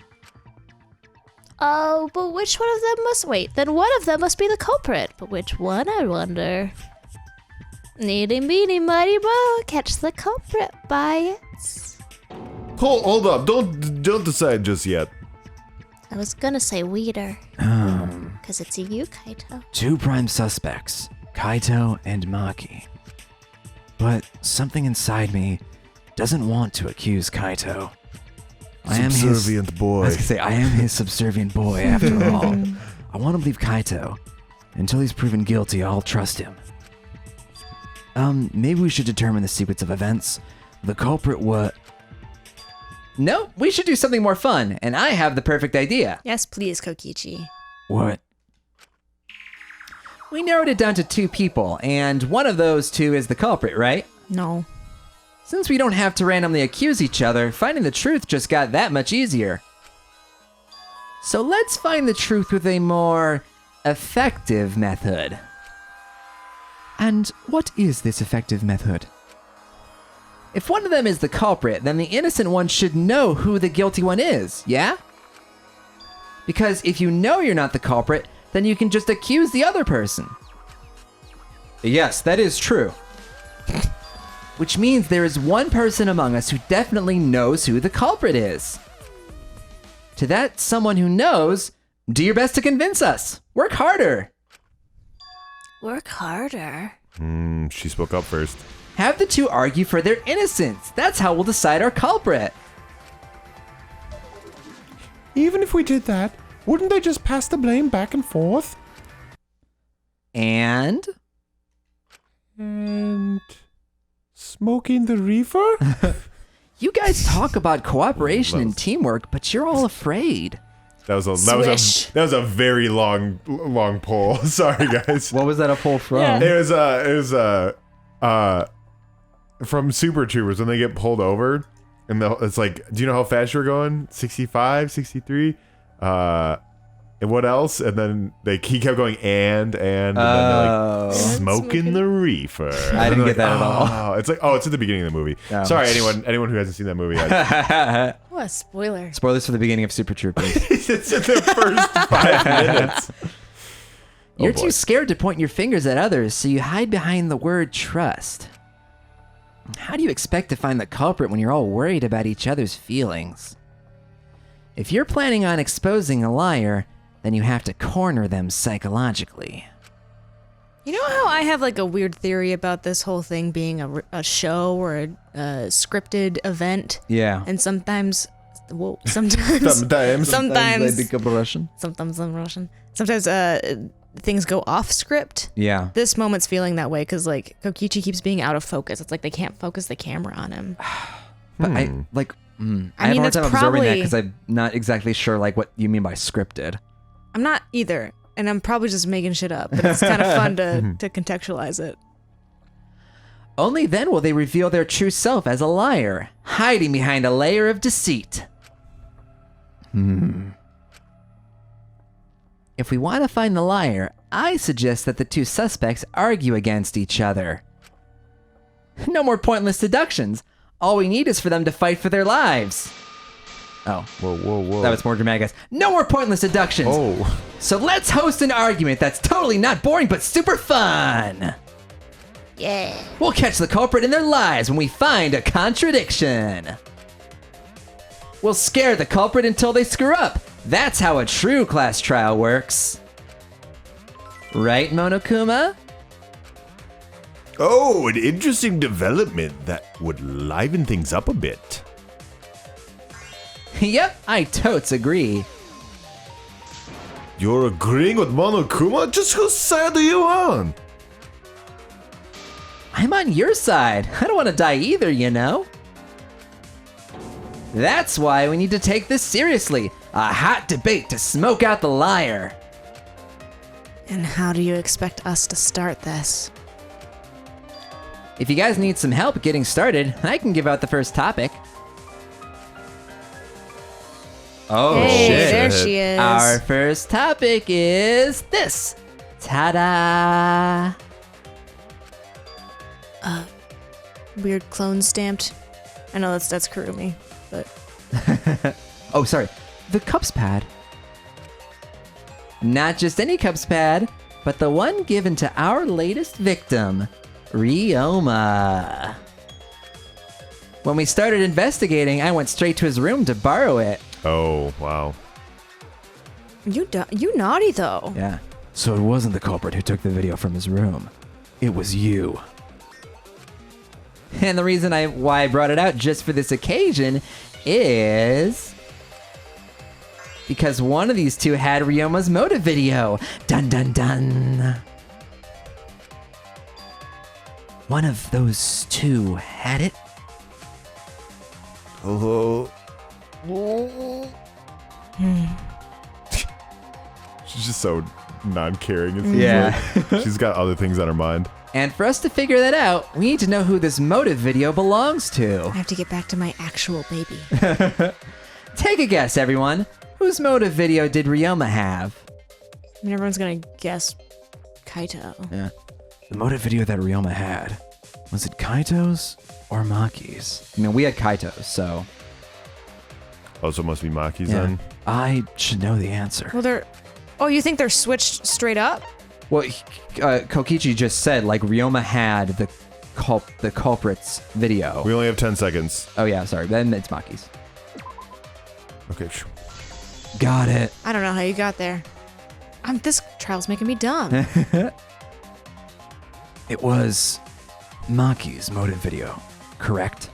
[SPEAKER 4] Oh, but which one of them must wait? Then one of them must be the culprit. But which one, I wonder? Needy, meeny, mighty, mo, catch the culprit by its...
[SPEAKER 1] Hold up. Don't decide just yet.
[SPEAKER 4] I was gonna say weeder. Because it's you, Kaito.
[SPEAKER 2] Two prime suspects, Kaito and Maki. But something inside me doesn't want to accuse Kaito.
[SPEAKER 1] Subservient boy.
[SPEAKER 2] I was gonna say, I am his subservient boy after all. I want to believe Kaito. Until he's proven guilty, I'll trust him. Maybe we should determine the sequence of events. The culprit No, we should do something more fun, and I have the perfect idea.
[SPEAKER 5] Yes, please, Kokichi.
[SPEAKER 2] What? We narrowed it down to two people, and one of those two is the culprit, right?
[SPEAKER 5] No.
[SPEAKER 2] Since we don't have to randomly accuse each other, finding the truth just got that much easier. So let's find the truth with a more effective method. And what is this effective method? If one of them is the culprit, then the innocent one should know who the guilty one is, yeah? Because if you know you're not the culprit, then you can just accuse the other person. Yes, that is true. Which means there is one person among us who definitely knows who the culprit is. To that someone who knows, do your best to convince us. Work harder.
[SPEAKER 4] Work harder.
[SPEAKER 1] She spoke up first.
[SPEAKER 2] Have the two argue for their innocence. That's how we'll decide our culprit.
[SPEAKER 1] Even if we did that, wouldn't they just pass the blame back and forth?
[SPEAKER 2] And?
[SPEAKER 1] And... smoking the reefer?
[SPEAKER 2] You guys talk about cooperation and teamwork, but you're all afraid.
[SPEAKER 1] That was a very long poll. Sorry, guys.
[SPEAKER 2] What was that a poll from?
[SPEAKER 5] Yeah.
[SPEAKER 1] It was from Super Troopers when they get pulled over, and it's like, do you know how fast you're going? 65, 63. And what else? And then he kept going and then they're like smoking the reefer.
[SPEAKER 2] I didn't get that at all.
[SPEAKER 1] It's like, it's at the beginning of the movie.
[SPEAKER 2] Oh.
[SPEAKER 1] Sorry, anyone who hasn't seen that movie.
[SPEAKER 5] What a spoiler.
[SPEAKER 2] Spoilers for the beginning of Super Troopers.
[SPEAKER 1] It's in the first 5 minutes.
[SPEAKER 2] You're
[SPEAKER 1] boy.
[SPEAKER 2] too scared to point your fingers at others, so you hide behind the word trust. How do you expect to find the culprit when you're all worried about each other's feelings? If you're planning on exposing a liar, then you have to corner them psychologically.
[SPEAKER 5] You know how I have like a weird theory about this whole thing being a show or a scripted event?
[SPEAKER 2] Yeah.
[SPEAKER 5] And sometimes
[SPEAKER 1] Sometimes
[SPEAKER 2] they become Russian.
[SPEAKER 5] Sometimes I'm Russian. Sometimes things go off script.
[SPEAKER 2] Yeah.
[SPEAKER 5] This moment's feeling that way because like Kokichi keeps being out of focus. It's like they can't focus the camera on him.
[SPEAKER 2] But I have a hard time absorbing that because I'm not exactly sure like what you mean by scripted.
[SPEAKER 5] I'm not either, and I'm probably just making shit up. But it's kind of fun to contextualize it.
[SPEAKER 2] Only then will they reveal their true self as a liar, hiding behind a layer of deceit. If we want to find the liar, I suggest that the two suspects argue against each other. No more pointless deductions. All we need is for them to fight for their lives. Oh.
[SPEAKER 1] Whoa.
[SPEAKER 2] That was more dramatic, guys. No more pointless deductions.
[SPEAKER 1] Oh.
[SPEAKER 2] So let's host an argument that's totally not boring but super fun.
[SPEAKER 3] Yeah.
[SPEAKER 2] We'll catch the culprit in their lies when we find a contradiction. We'll scare the culprit until they screw up. That's how a true class trial works. Right, Monokuma?
[SPEAKER 1] Oh, an interesting development that would liven things up a bit.
[SPEAKER 2] Yep, I totes agree.
[SPEAKER 1] You're agreeing with Monokuma? Just whose side are you on?
[SPEAKER 2] I'm on your side. I don't want to die either, you know? That's why we need to take this seriously. A hot debate to smoke out the liar.
[SPEAKER 5] And how do you expect us to start this?
[SPEAKER 2] If you guys need some help getting started, I can give out the first topic. Oh,
[SPEAKER 5] Hey,
[SPEAKER 2] shit.
[SPEAKER 5] there she is.
[SPEAKER 2] Our first topic is this. Ta-da!
[SPEAKER 5] Weird clone stamped. I know that's Kurumi, but
[SPEAKER 2] Oh, sorry. The cups pad. Not just any cups pad, but the one given to our latest victim, Ryoma. When we started investigating, I went straight to his room to borrow it.
[SPEAKER 1] Oh, wow.
[SPEAKER 5] you naughty though.
[SPEAKER 2] Yeah. So it wasn't the culprit who took the video from his room. It was you. And the reason why I brought it out just for this occasion is because one of these two had Ryoma's motive video. Dun dun dun. One of those two had it.
[SPEAKER 1] Oh. She's just so non-caring. It seems like. She's got other things on her mind.
[SPEAKER 2] And for us to figure that out, we need to know who this motive video belongs to.
[SPEAKER 5] I have to get back to my actual baby.
[SPEAKER 2] Take a guess, everyone. Whose motive video did Ryoma have?
[SPEAKER 5] I mean, everyone's gonna guess Kaito.
[SPEAKER 2] Yeah. The motive video that Ryoma had, was it Kaito's or Maki's? I mean, we had Kaito's, so...
[SPEAKER 1] Also must be Maki's then.
[SPEAKER 2] I should know the answer.
[SPEAKER 5] Well, oh, you think they're switched straight up?
[SPEAKER 2] Well, Kokichi just said, like, Ryoma had the culprit's video.
[SPEAKER 1] We only have 10 seconds.
[SPEAKER 2] Oh, yeah, sorry. Then it's Maki's.
[SPEAKER 1] Okay.
[SPEAKER 2] Got it.
[SPEAKER 5] I don't know how you got there. This trial's making me dumb.
[SPEAKER 2] It was Maki's motive video, correct?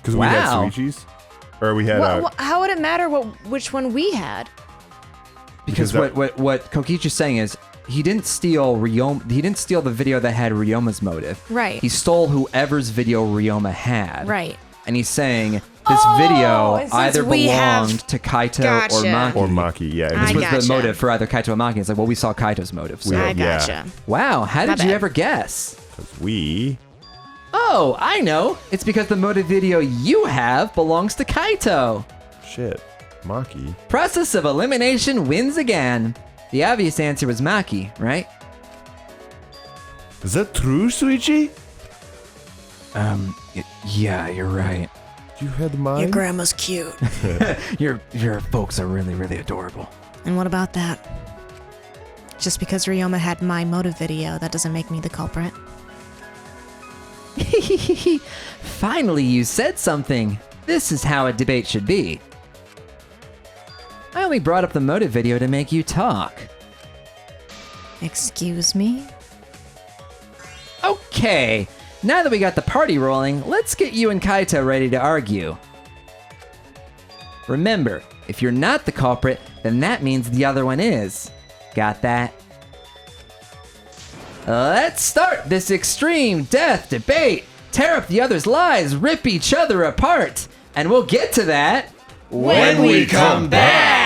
[SPEAKER 1] Because we had
[SPEAKER 2] Wow.
[SPEAKER 1] Suichi's? Or we had...
[SPEAKER 5] How would it matter which one we had?
[SPEAKER 2] Because what Kokichi's saying is he didn't steal the video that had Ryoma's motive.
[SPEAKER 5] Right.
[SPEAKER 2] He stole whoever's video Ryoma had.
[SPEAKER 5] Right.
[SPEAKER 2] And he's saying this video
[SPEAKER 5] since
[SPEAKER 2] either
[SPEAKER 5] we have-
[SPEAKER 2] belonged to Kaito
[SPEAKER 5] Gotcha.
[SPEAKER 2] or Maki.
[SPEAKER 1] or Maki, yeah.
[SPEAKER 5] I
[SPEAKER 2] This was
[SPEAKER 5] gotcha.
[SPEAKER 2] the motive for either Kaito or Maki. It's like, well, we saw Kaito's motive. So.
[SPEAKER 5] I
[SPEAKER 1] Yeah.
[SPEAKER 5] gotcha.
[SPEAKER 2] Wow, how
[SPEAKER 5] My
[SPEAKER 2] did you
[SPEAKER 5] bad.
[SPEAKER 2] ever guess?
[SPEAKER 1] We...
[SPEAKER 2] Oh, I know. It's because the motive video you have belongs to Kaito.
[SPEAKER 1] Shit. Maki.
[SPEAKER 2] Process of elimination wins again. The obvious answer was Maki, right?
[SPEAKER 1] Is that true, Suichi?
[SPEAKER 2] Yeah, you're right.
[SPEAKER 1] You had mine?
[SPEAKER 5] Your grandma's cute.
[SPEAKER 2] Your folks are really, really adorable.
[SPEAKER 5] And what about that? Just because Ryoma had my motive video, that doesn't make me the culprit.
[SPEAKER 2] Finally, you said something. This is how a debate should be. I only brought up the motive video to make you talk.
[SPEAKER 5] Excuse me?
[SPEAKER 2] Okay, now that we got the party rolling, let's get you and Kaito ready to argue. Remember, if you're not the culprit, then that means the other one is. Got that? Let's start this extreme death debate. Tear up the other's lies, rip each other apart. And we'll get to that
[SPEAKER 6] when we come back.